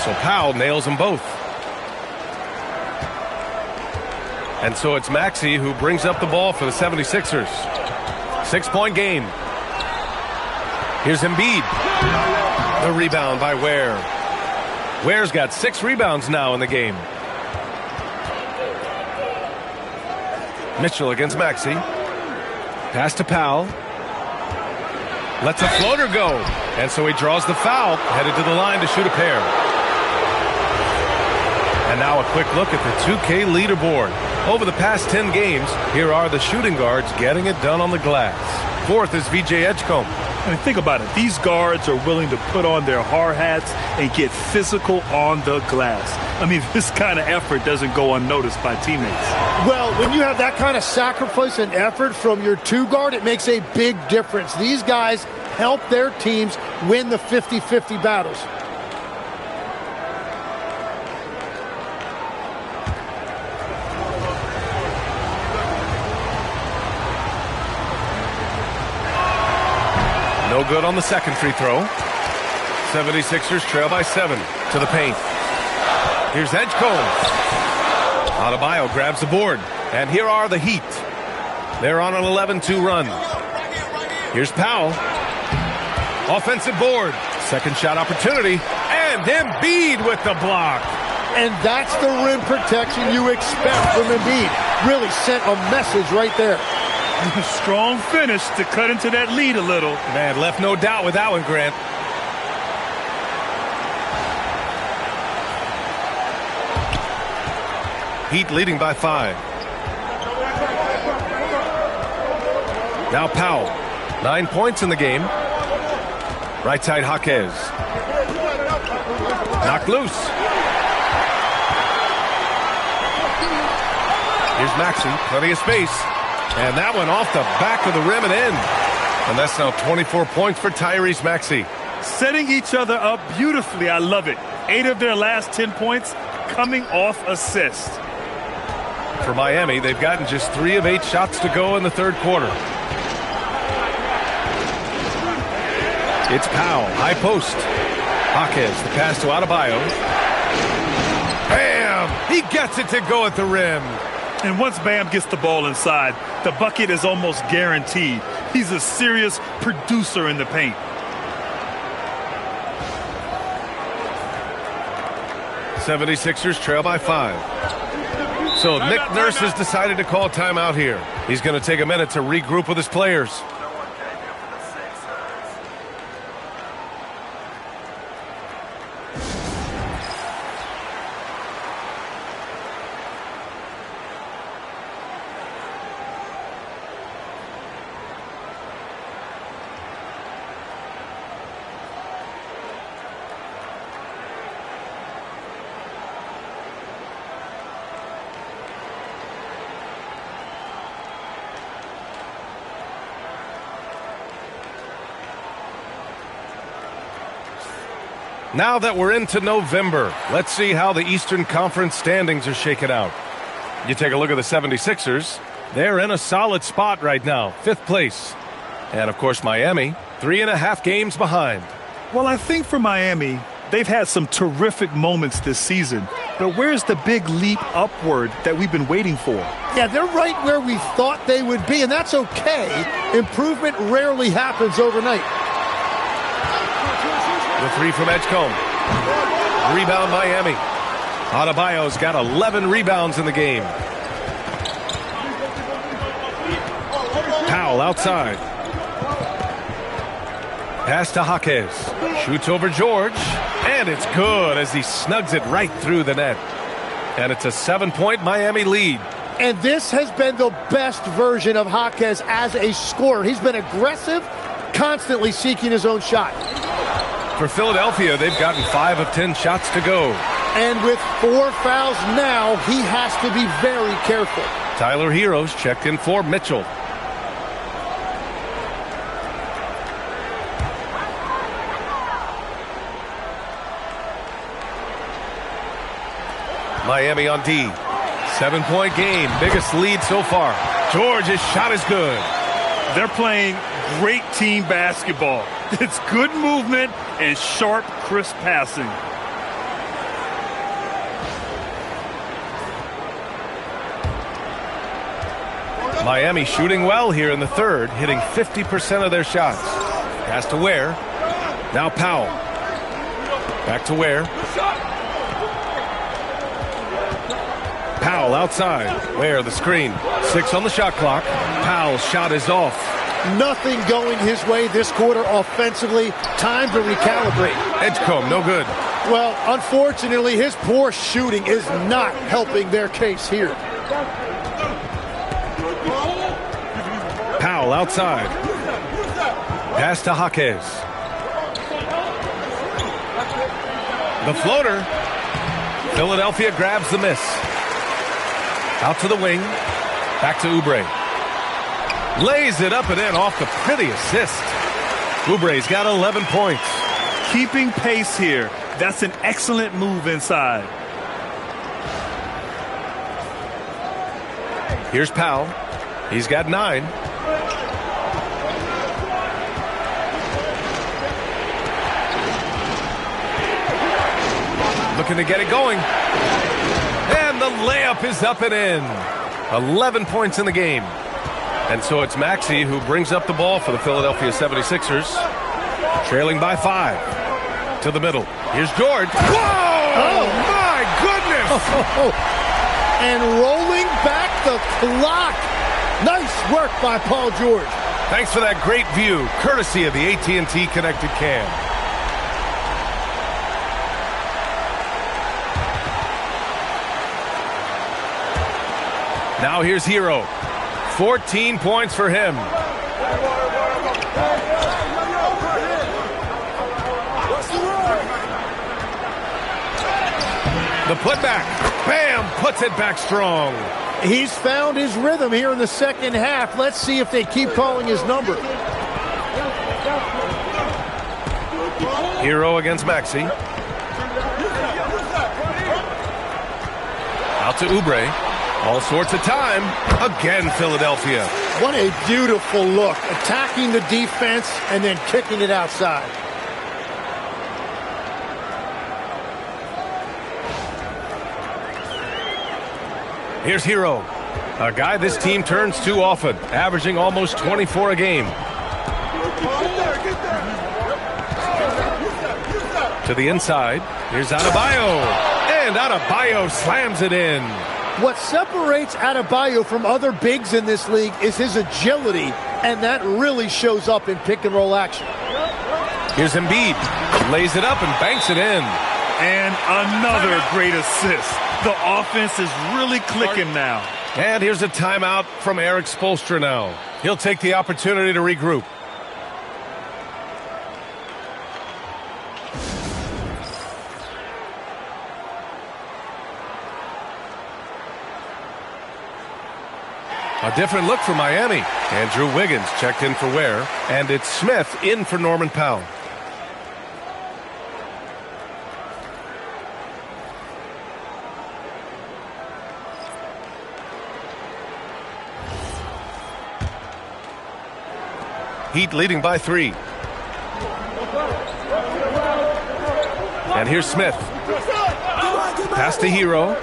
A: So Powell nails them both. And so it's Maxey who brings up the ball for the 76ers. 6-point game. Here's Embiid. The rebound by Ware. Ware's got 6 rebounds now in the game. Mitchell against Maxey. Pass to Powell. Lets a floater go. And so he draws the foul, headed to the line to shoot a pair. And now a quick look at the 2K leaderboard. Over the past 10 games, here are the shooting guards getting it done on the glass. 4th is VJ Edgecombe.
B: I mean, think about it. These guards are willing to put on their hard hats and get physical on the glass. I mean, this kind of effort doesn't go unnoticed by teammates.
D: Well, when you have that kind of sacrifice and effort from your 2 guard, it makes a big difference. These guys help their teams win the 50-50 battles.
A: No good on the second free throw. 76ers trail by 7 to the paint. Here's Edgecombe. Adebayo grabs the board. And here are the Heat. They're on an 11-2 run. Here's Powell. Offensive board. Second shot opportunity. And Embiid with the block.
D: And that's the rim protection you expect from Embiid. Really sent a message right there.
B: Strong finish to cut into that lead a little.
A: Man, left no doubt with that one, Grant. Heat leading by 5. Now Powell. 9 points in the game. Right side Jaquez. Knocked loose. Here's Maxey. Plenty of space. And that one off the back of the rim and in. And that's now 24 points for Tyrese Maxey.
B: Setting each other up beautifully. I love it. 8 of their last 10 points coming off assist.
A: For Miami, they've gotten just 3 of 8 shots to go in the third quarter. It's Powell, high post. Jaquez, the pass to Adebayo. Bam! He gets it to go at the rim.
B: And once Bam gets the ball inside, the bucket is almost guaranteed. He's a serious producer in the paint.
A: '76ers trail by 5. So Nick Nurse has decided to call timeout here. He's going to take a minute to regroup with his players. Now that we're into November, let's see how the Eastern Conference standings are shaken out. You take a look at the 76ers. They're in a solid spot right now, 5th place. And, of course, Miami, 3.5 games behind.
B: Well, I think for Miami, they've had some terrific moments this season. But where's the big leap upward that we've been waiting for?
D: Yeah, they're right where we thought they would be, and that's okay. Improvement rarely happens overnight.
A: The 3 from Edgecombe. Rebound Miami. Adebayo's got 11 rebounds in the game. Powell outside. Pass to Jaquez. Shoots over George. And it's good as he snugs it right through the net. And it's a 7-point Miami lead.
D: And this has been the best version of Jaquez as a scorer. He's been aggressive, constantly seeking his own shot.
A: For Philadelphia, they've gotten 5 of 10 shots to go.
D: And with 4 fouls now, he has to be very careful.
A: Tyler Heroes checked in for Mitchell. Miami on D. 7-point game, biggest lead so far. George's shot is good.
B: They're playing great team basketball. It's good movement and sharp, crisp passing.
A: Miami shooting well here in the third, hitting 50% of their shots. Pass to Ware. Now Powell. Back to Ware. Powell outside. Ware the screen. 6 on the shot clock. Powell's shot is off.
D: Nothing going his way this quarter offensively. Time to recalibrate.
A: Edgecombe, no good.
D: Well, unfortunately, his poor shooting is not helping their case here.
A: Powell outside. Pass to Jaquez. The floater. Philadelphia grabs the miss. Out to the wing. Back to Oubre. Lays it up and in off the pretty assist. Oubre's got 11 points.
B: Keeping pace here. That's an excellent move inside.
A: Here's Powell. He's got 9. Looking to get it going. And the layup is up and in. 11 points in the game. And so it's Maxey who brings up the ball for the Philadelphia 76ers. Trailing by 5. To the middle. Here's George. Whoa! Oh, my goodness!
D: And rolling back the clock. Nice work by Paul George.
A: Thanks for that great view, courtesy of the AT&T Connected Cam. Now here's Hero. 14 points for him. The putback. Bam! Puts it back strong.
D: He's found his rhythm here in the second half. Let's see if they keep calling his number.
A: Hero against Maxey. Out to Oubre. All sorts of time. Again, Philadelphia.
D: What a beautiful look. Attacking the defense and then kicking it outside.
A: Here's Hero, a guy this team turns to often, averaging almost 24 a game. To the inside, here's Adebayo, and Adebayo slams it in.
D: What separates Adebayo from other bigs in this league is his agility, and that really shows up in pick-and-roll action.
A: Here's Embiid, lays it up and banks it in.
B: And another great assist. The offense is really clicking now.
A: And here's a timeout from Eric Spoelstra now. He'll take the opportunity to regroup. A different look for Miami. Andrew Wiggins checked in for Ware, and it's Smith in for Norman Powell. Heat leading by 3. And here's Smith. Pass to Hero.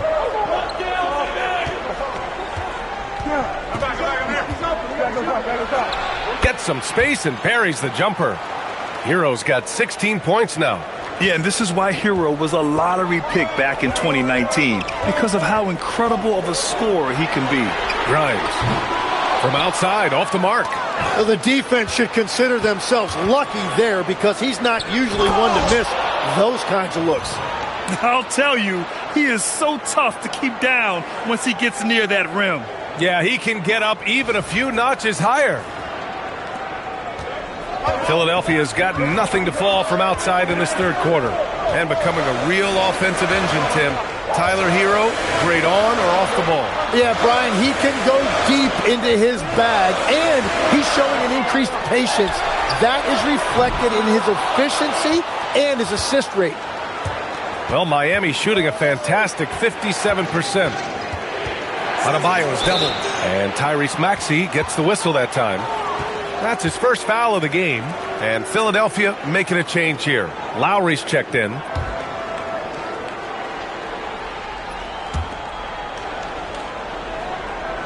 A: Gets some space and buries the jumper. Hero's got 16 points now.
B: Yeah, and this is why Hero was a lottery pick back in 2019, because of how incredible of a scorer he can be.
A: Grimes. From outside, off the mark.
D: Well, the defense should consider themselves lucky there because he's not usually one to miss those kinds of looks.
B: I'll tell you, he is so tough to keep down once he gets near that rim.
A: Yeah, he can get up even a few notches higher. Philadelphia's got nothing to fall from outside in this third quarter. And becoming a real offensive engine, Tim. Tyler Hero, great on or off the ball.
D: Yeah, Brian, he can go deep into his bag, and he's showing an increased patience. That is reflected in his efficiency and his assist rate.
A: Well, Miami's shooting a fantastic 57%. Adebayo's doubled, and Tyrese Maxey gets the whistle that time. That's his first foul of the game, and Philadelphia making a change here. Lowry's checked in.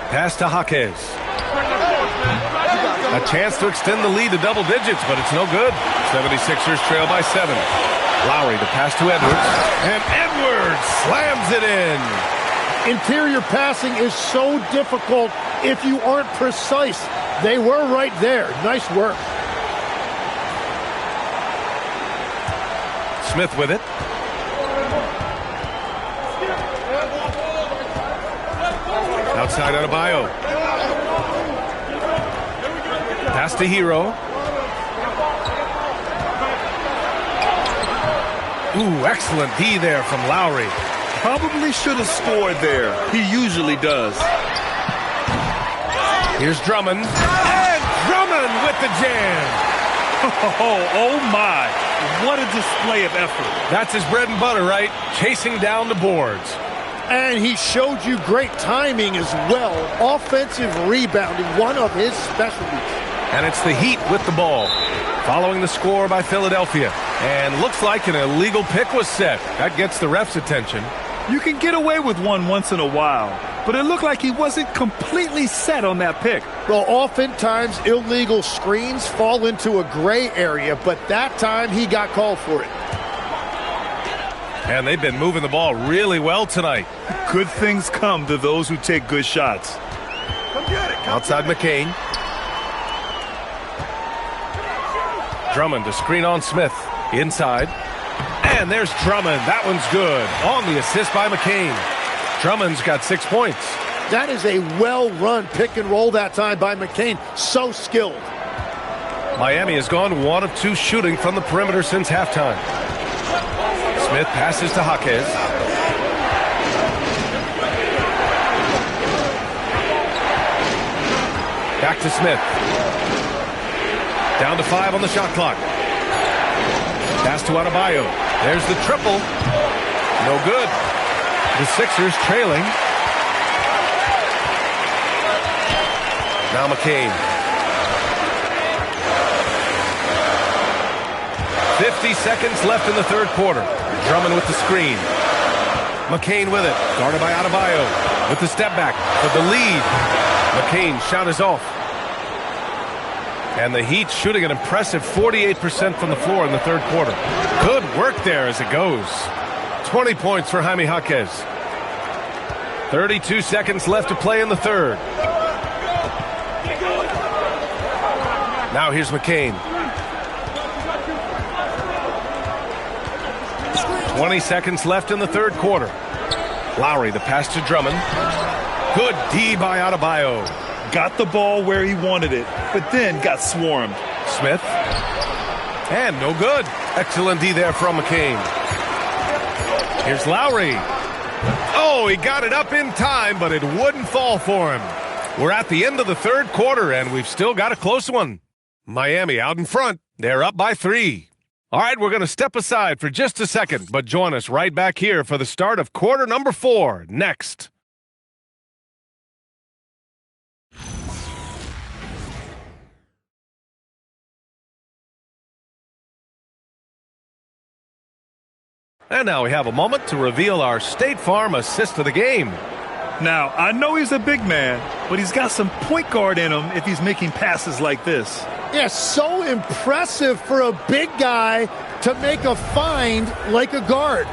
A: Pass to Jaquez. A chance to extend the lead to double digits, but it's no good. 76ers trail by 7. Lowry to pass to Edwards, and Edwards slams it in.
D: Interior passing is so difficult if you aren't precise. They were right there. Nice work.
A: Smith with it. Outside Adebayo. Pass to Hero. Ooh, excellent D there from Lowry.
B: Probably should have scored there. He usually does.
A: Here's Drummond. And Drummond with the jam.
B: Oh my. What a display of effort.
A: That's his bread and butter, right? Chasing down the boards.
D: And he showed you great timing as well. Offensive rebounding, one of his specialties.
A: And it's the Heat with the ball. Following the score by Philadelphia. And looks like an illegal pick was set. That gets the ref's attention.
B: You can get away with one once in a while, but it looked like he wasn't completely set on that pick.
D: Well, oftentimes illegal screens fall into a gray area, but that time he got called for it.
A: And they've been moving the ball really well tonight.
B: Good things come to those who take good shots.
A: Outside McCain. Drummond to screen on Smith. Inside. And there's Drummond. That one's good. On the assist by McCain. Drummond's got 6 points.
D: That is a well-run pick and roll that time by McCain. So skilled.
A: Miami has gone 1 of 2 shooting from the perimeter since halftime. Smith passes to Jaquez. Back to Smith. Down to 5 on the shot clock. Pass to Adebayo. There's the triple. No good. The Sixers trailing. Now McCain. 50 seconds left in the third quarter. Drummond with the screen. McCain with it. Guarded by Adebayo. With the step back for the lead. McCain's shot is off. And the Heat shooting an impressive 48% from the floor in the third quarter. Good work there as it goes. 20 points for Jaime Jaquez. 32 seconds left to play in the third. Now here's McCain. 20 seconds left in the third quarter. Lowry, the pass to Drummond. Good D by Adebayo.
B: Got the ball where he wanted it, but then got swarmed.
A: Smith. And no good. Excellent D there from McCain. Here's Lowry. Oh, he got it up in time, but it wouldn't fall for him. We're at the end of the third quarter, and we've still got a close one. Miami out in front. They're up by 3. All right, we're going to step aside for just a second, but join us right back here for the start of quarter number 4 next. And now we have a moment to reveal our State Farm assist of the game.
B: Now, I know he's a big man, but he's got some point guard in him if he's making passes like this.
D: Yeah, so impressive for a big guy to make a find like a guard.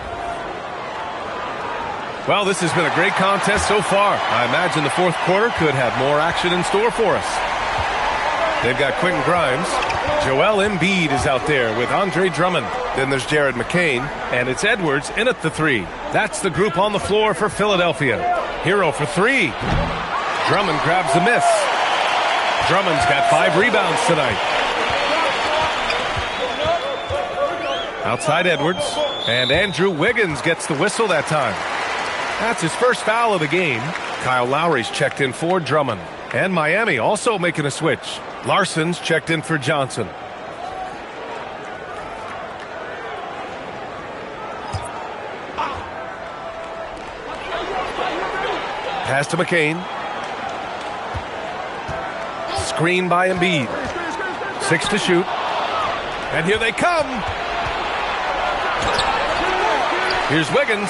A: Well, this has been a great contest so far. I imagine the fourth quarter could have more action in store for us. They've got Quentin Grimes. Joel Embiid is out there with Andre Drummond. Then there's Jared McCain, and it's Edwards in at the 3. That's the group on the floor for Philadelphia. Hero for 3. Drummond grabs the miss. Drummond's got 5 rebounds tonight. Outside Edwards, and Andrew Wiggins gets the whistle that time. That's his first foul of the game. Kyle Lowry's checked in for Drummond. And Miami also making a switch. Larson's checked in for Johnson. Pass to McCain. Screen by Embiid. 6 to shoot. And here they come. Here's Wiggins.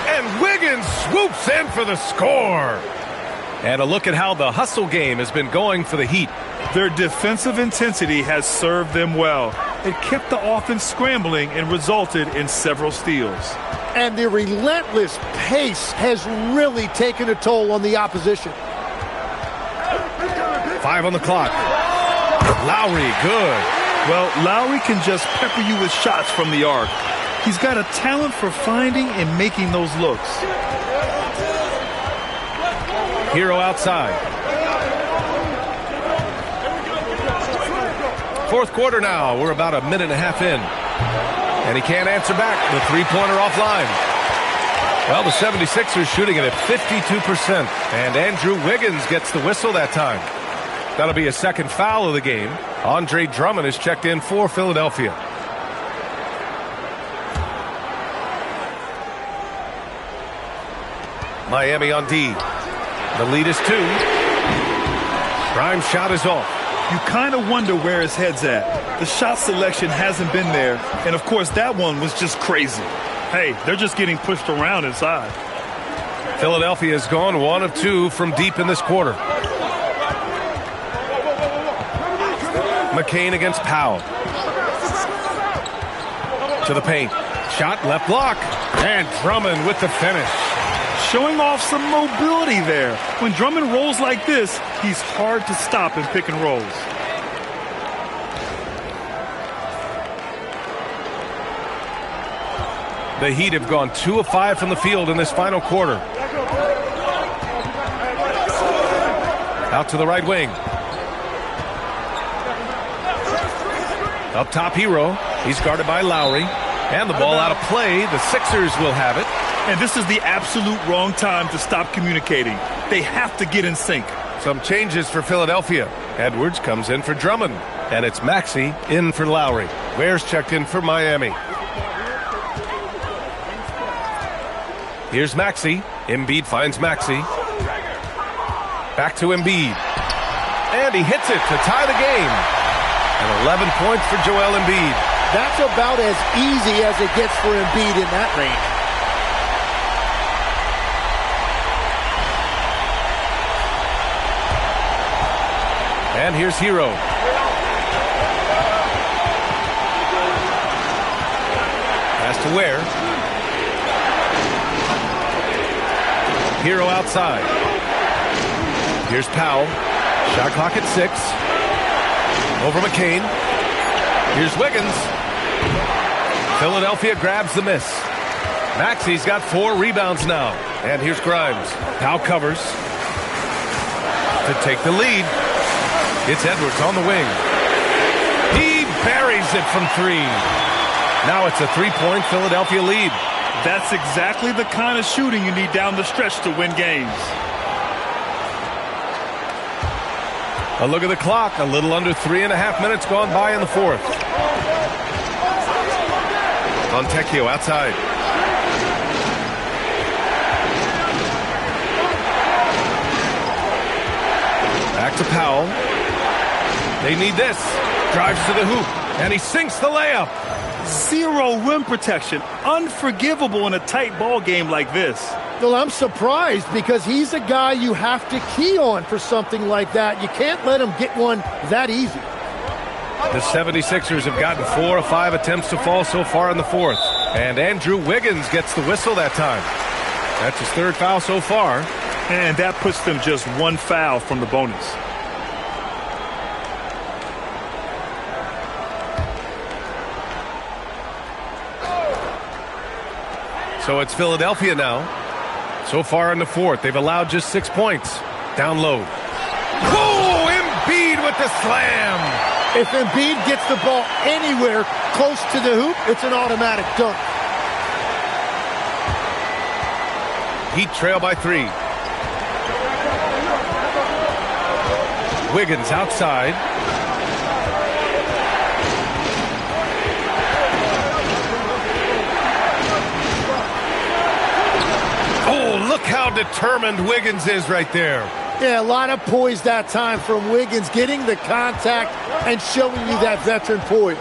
A: And Wiggins swoops in for the score. And a look at how the hustle game has been going for the Heat.
B: Their defensive intensity has served them well. It kept the offense scrambling and resulted in several steals.
D: And the relentless pace has really taken a toll on the opposition.
A: 5 on the clock. Lowry, good.
B: Well, Lowry can just pepper you with shots from the arc. He's got a talent for finding and making those looks.
A: Hero outside. Fourth quarter now. We're about a minute and a half in. And he can't answer back. The three-pointer offline. Well, the 76ers shooting it at 52%. And Andrew Wiggins gets the whistle that time. That'll be a second foul of the game. Andre Drummond is checked in for Philadelphia. Miami on D. The lead is 2. Grimes' shot is off.
B: You kind of wonder where his head's at. The shot selection hasn't been there. And, of course, that one was just crazy. Hey, they're just getting pushed around inside.
A: Philadelphia has gone 1 of 2 from deep in this quarter. McCain against Powell. To the paint. Shot, left block. And Drummond with the finish.
B: Showing off some mobility there. When Drummond rolls like this, he's hard to stop in pick and rolls.
A: The Heat have gone 2 of 5 from the field in this final quarter. Out to the right wing. Up top, Hero. He's guarded by Lowry. And the ball out of play. The Sixers will have it.
B: And this is the absolute wrong time to stop communicating. They have to get in sync.
A: Some changes for Philadelphia. Edwards comes in for Drummond. And it's Maxey in for Lowry. Ware's checked in for Miami. Here's Maxey. Embiid finds Maxey. Back to Embiid. And he hits it to tie the game. And 11 points for Joel Embiid.
D: That's about as easy as it gets for Embiid in that range.
A: And here's Hero. Pass to Ware. Hero outside. Here's Powell. Shot clock at 6. Over McCain. Here's Wiggins. Philadelphia grabs the miss. Maxey's got 4 rebounds now. And here's Grimes. Powell covers to take the lead. It's Edwards on the wing. He buries it from 3. Now it's a 3-point Philadelphia lead.
B: That's exactly the kind of shooting you need down the stretch to win games.
A: A look at the clock. A little under 3.5 minutes gone by in the 4th. Fontecchio outside. Back to Powell. They need this. Drives to the hoop. And he sinks the layup.
B: 0 rim protection. Unforgivable in a tight ball game like this.
D: Well, I'm surprised because he's a guy you have to key on for something like that. You can't let him get one that easy.
A: The 76ers have gotten 4 of 5 attempts to fall so far in the 4th. And Andrew Wiggins gets the whistle that time. That's his 3rd foul so far.
B: And that puts them just 1 foul from the bonus.
A: So it's Philadelphia now. So far in the 4th, they've allowed just 6 points. Down low. Oh, Embiid with the slam.
D: If Embiid gets the ball anywhere close to the hoop, it's an automatic dunk.
A: Heat trail by 3. Wiggins outside. Oh, look how determined Wiggins is right there.
D: Yeah, a lot of poise that time from Wiggins, getting the contact and showing you that veteran poise.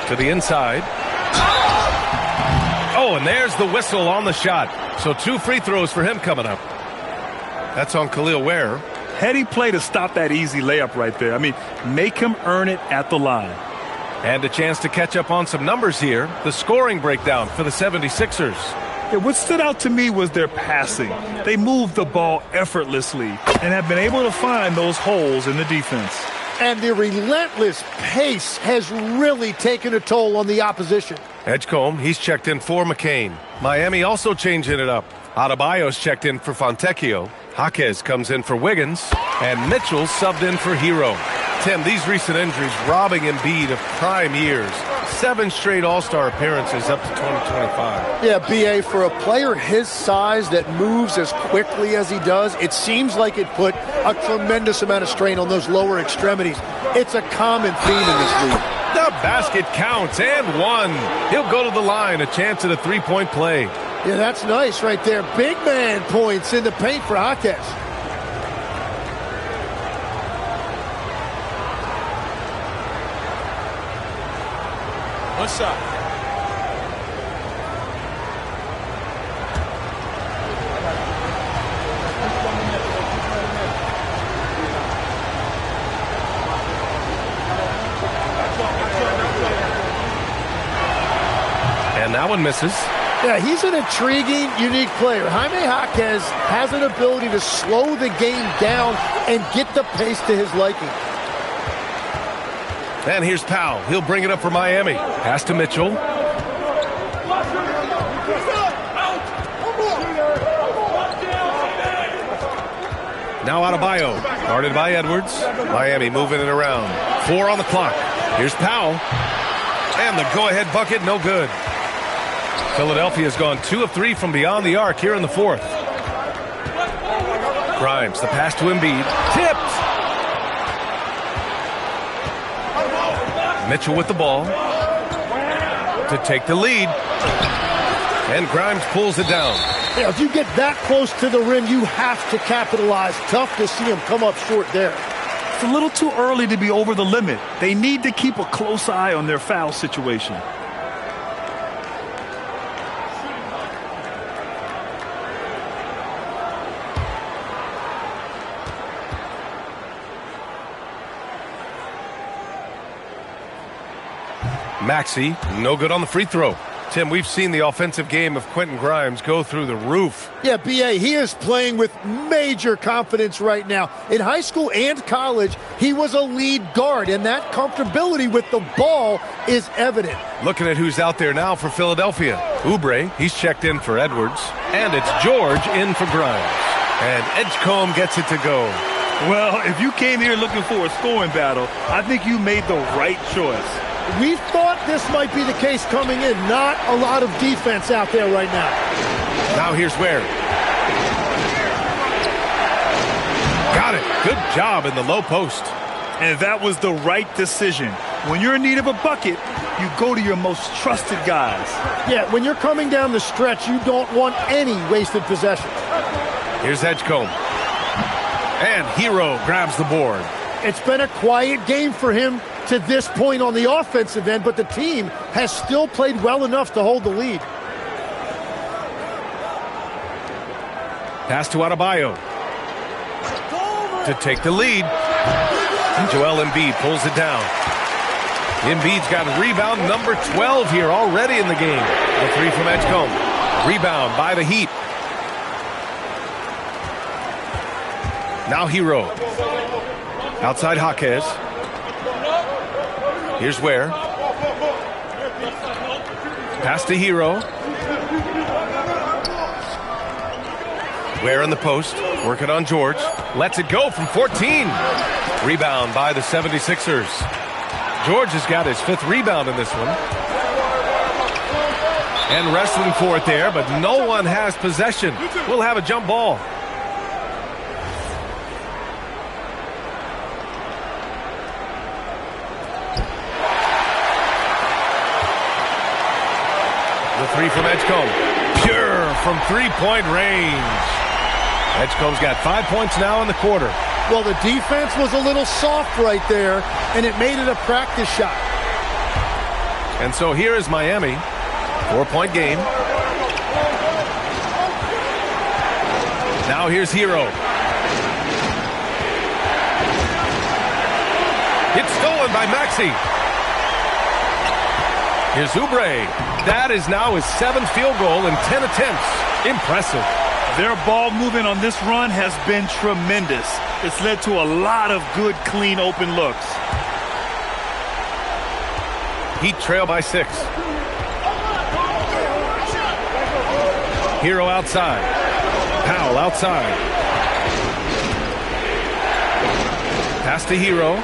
A: To the inside. Oh, and there's the whistle on the shot. So 2 free throws for him coming up. That's on Khalil Ware.
B: Heady play to stop that easy layup right there. I mean, make him earn it at the line.
A: And a chance to catch up on some numbers here. The scoring breakdown for the 76ers.
B: Yeah, what stood out to me was their passing. They moved the ball effortlessly and have been able to find those holes in the defense.
D: And the relentless pace has really taken a toll on the opposition.
A: Edgecombe, he's checked in for McCain. Miami also changing it up. Adebayo's checked in for Fontecchio. Jaquez comes in for Wiggins. And Mitchell subbed in for Hero. Tim, these recent injuries robbing Embiid of prime years. 7 straight All-Star appearances up to 2025.
D: Yeah, B.A., for a player his size that moves as quickly as he does, it seems like it put a tremendous amount of strain on those lower extremities. It's a common theme in this league.
A: The basket counts, and 1. He'll go to the line, a chance at a 3-point play.
D: Yeah, that's nice right there. Big man points in the paint for Jaquez.
H: What's up?
A: And that one misses.
D: Yeah, he's an intriguing, unique player. Jaime Jaquez has an ability to slow the game down and get the pace to his liking.
A: And here's Powell. He'll bring it up for Miami. Pass to Mitchell. Now Adebayo, guarded by Edwards. Miami moving it around. 4 on the clock. Here's Powell. And the go-ahead bucket, no good. Philadelphia's gone 2 of 3 from beyond the arc here in the fourth. Grimes, the pass to Embiid. Tipped! Mitchell with the ball to take the lead. And Grimes pulls it down.
D: Yeah, if you get that close to the rim, you have to capitalize. Tough to see him come up short there.
B: It's a little too early to be over the limit. They need to keep a close eye on their foul situation.
A: Maxey, no good on the free throw. Tim, we've seen the offensive game of Quentin Grimes go through the roof.
D: Yeah, B.A., he is playing with major confidence right now. In high school and college, he was a lead guard, and that comfortability with the ball is evident.
A: Looking at who's out there now for Philadelphia. Oubre, he's checked in for Edwards. And it's George in for Grimes. And Edgecombe gets it to go.
B: Well, if you came here looking for a scoring battle, I think you made the right choice.
D: We thought this might be the case coming in. Not a lot of defense out there right now.
A: Now here's Ware. Got it. Good job in the low post.
B: And that was the right decision. When you're in need of a bucket, you go to your most trusted guys.
D: Yeah, when you're coming down the stretch, you don't want any wasted possessions.
A: Here's Edgecombe. And Hero grabs the board.
D: It's been a quiet game for him to this point on the offensive end, but the team has still played well enough to hold the lead.
A: Pass to Adebayo to take the lead. Joel Embiid pulls it down. Embiid's got rebound number 12 here already in the game. The 3 from Edgecombe. Rebound by the Heat. Now Hero. Outside Jaquez. Here's Ware. Pass to Hero. Ware in the post. Working on George. Lets it go from 14. Rebound by the 76ers. George has got his 5th rebound in this one. And wrestling for it there, but no one has possession. We'll have a jump ball. The 3 from Edgecombe. Pure from three-point range. Edgecombe's got 5 points now in the quarter.
D: Well, the defense was a little soft right there, and it made it a practice shot.
A: And so here is Miami. 4-point game. Now here's Hero. It's stolen by Maxey. Here's Oubre. That is now his 7th field goal in 10 attempts. Impressive.
B: Their ball movement on this run has been tremendous. It's led to a lot of good, clean, open looks.
A: Heat trail by 6. Hero outside. Powell outside. Pass to Hero.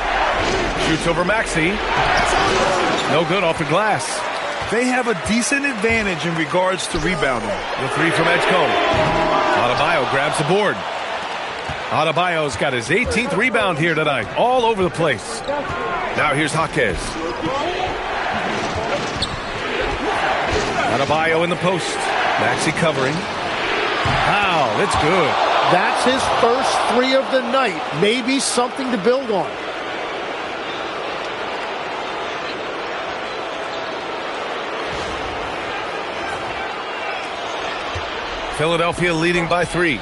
A: Shoots over Maxey. No good off the glass.
B: They have a decent advantage in regards to rebounding.
A: The 3 from Edgecombe. Adebayo grabs the board. Adebayo's got his 18th rebound here tonight. All over the place. Now here's Jaquez. Adebayo in the post. Maxey covering. Wow, it's good.
D: That's his first 3 of the night. Maybe something to build on.
A: Philadelphia leading by 3.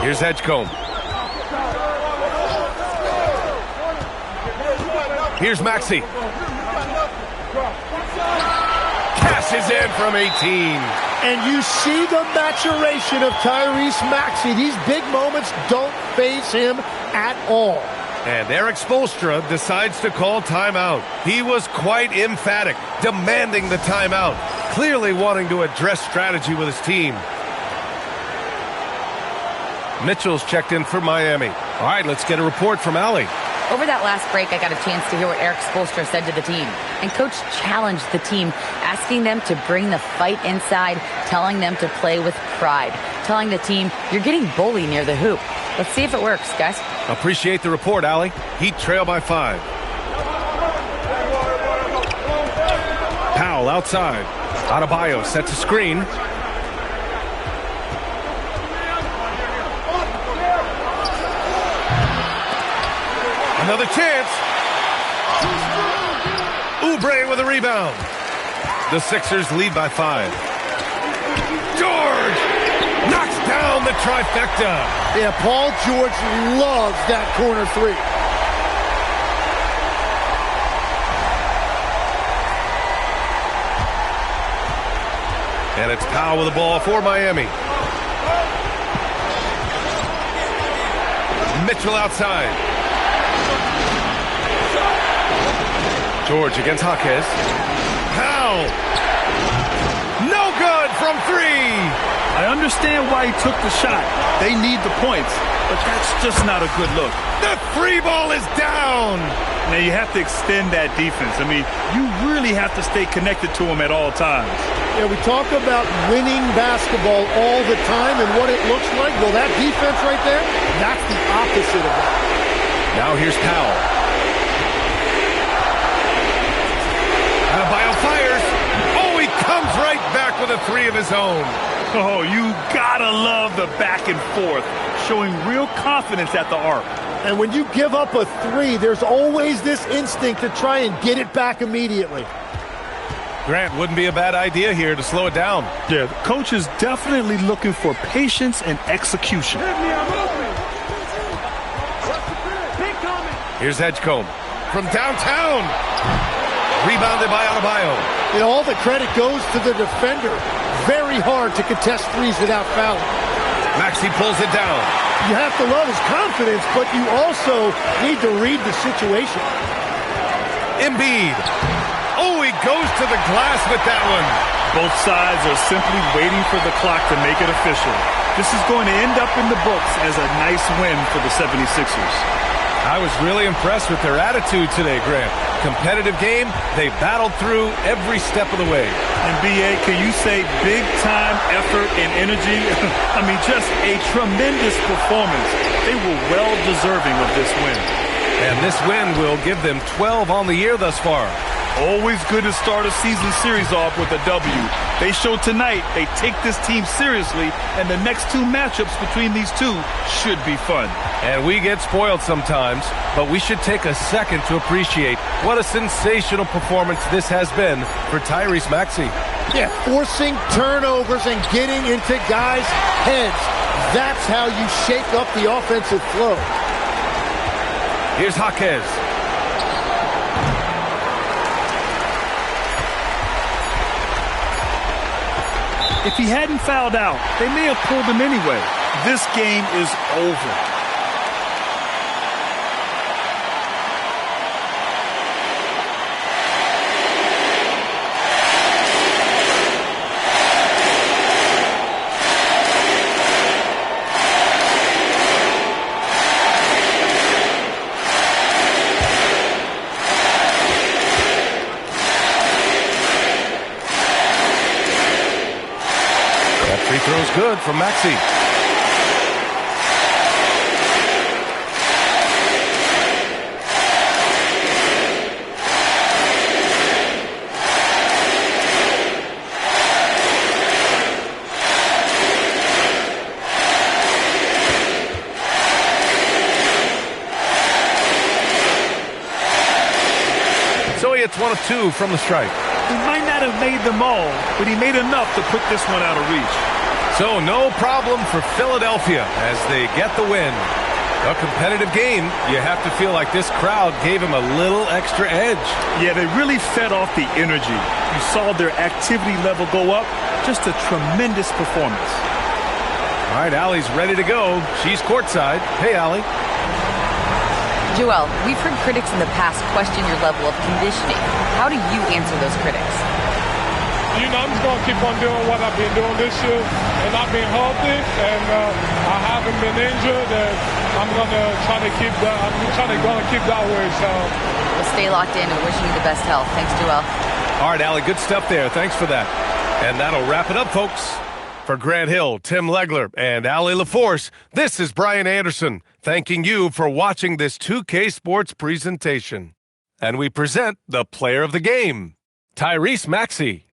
A: Here's Edgecombe. Here's Maxey. Cashes in from 18.
D: And you see the maturation of Tyrese Maxey. These big moments don't faze him at all.
A: And Eric Spoelstra decides to call timeout. He was quite emphatic, demanding the timeout, clearly wanting to address strategy with his team. Mitchell's checked in for Miami. All right, let's get a report from Allie.
C: Over that last break, I got a chance to hear what Eric Spoelstra said to the team. And Coach challenged the team, asking them to bring the fight inside, telling them to play with pride, telling the team, you're getting bullied near the hoop. Let's see if it works, guys.
A: Appreciate the report, Allie. Heat trail by 5. Powell outside. Adebayo sets a screen. Another chance. Oubre with a rebound. The Sixers lead by 5. George knocks down the trifecta.
D: Yeah, Paul George loves that corner 3.
A: And it's Powell with the ball for Miami. Mitchell outside. George against Jaquez. Powell. No good from 3.
B: I understand why he took the shot. They need the points, but that's just not a good look.
A: The 3 ball is down.
B: Now you have to extend that defense. I mean, you really have to stay connected to him at all times.
D: Yeah, we talk about winning basketball all the time and what it looks like. Well, that defense right there, that's the opposite of that.
A: Now here's Powell. Adebayo fires. Oh, he comes right back with a 3 of his own.
B: Oh, you gotta love the back and forth, showing real confidence at the arc.
D: And when you give up a 3, there's always this instinct to try and get it back immediately.
A: Grant, wouldn't be a bad idea here to slow it down.
B: Yeah, the coach is definitely looking for patience and execution.
A: Here's Edgecombe from downtown. Rebounded by Adebayo.
D: And all the credit goes to the defender. Very hard to contest 3s without fouling.
A: Maxey pulls it down.
D: You have to love his confidence, but you also need to read the situation.
A: Embiid. Oh, he goes to the glass with that one.
B: Both sides are simply waiting for the clock to make it official. This is going to end up in the books as a nice win for the 76ers.
A: I was really impressed with their attitude today, Grant. Competitive game, they battled through every step of the way.
B: And B.A., can you say big-time effort and energy? I mean, just a tremendous performance. They were well-deserving of this win.
A: And this win will give them 12 on the year thus far.
B: Always good to start a season series off with a W. They showed tonight they take this team seriously, and the next 2 matchups between these two should be fun.
A: And we get spoiled sometimes, but we should take a second to appreciate what a sensational performance this has been for Tyrese Maxey.
D: Yeah, forcing turnovers and getting into guys' heads. That's how you shake up the offensive flow.
A: Here's Jaquez.
B: If he hadn't fouled out, they may have pulled him anyway. This game is over.
A: Free throw's good from Maxey. So he hits 1 of 2 from the stripe.
B: He might not have made them all, but he made enough to put this one out of reach.
A: So no problem for Philadelphia as they get the win. A competitive game, you have to feel like this crowd gave him a little extra edge.
B: Yeah, they really fed off the energy. You saw their activity level go up. Just a tremendous performance.
A: All right, Allie's ready to go. She's courtside. Hey, Allie.
C: Joel, we've heard critics in the past question your level of conditioning. How do you answer those critics?
J: I'm just going to keep on doing what I've been doing this year, and I've been healthy, and I haven't been injured, and I'm going to try to keep that. Keep that way. So
C: we'll stay locked in and wishing you the best health. Thanks, Joel.
A: All right, Allie, good stuff there. Thanks for that. And that'll wrap it up, folks. For Grant Hill, Tim Legler, and Allie LaForce, this is Brian Anderson, thanking you for watching this 2K Sports presentation. And we present the player of the game, Tyrese Maxey.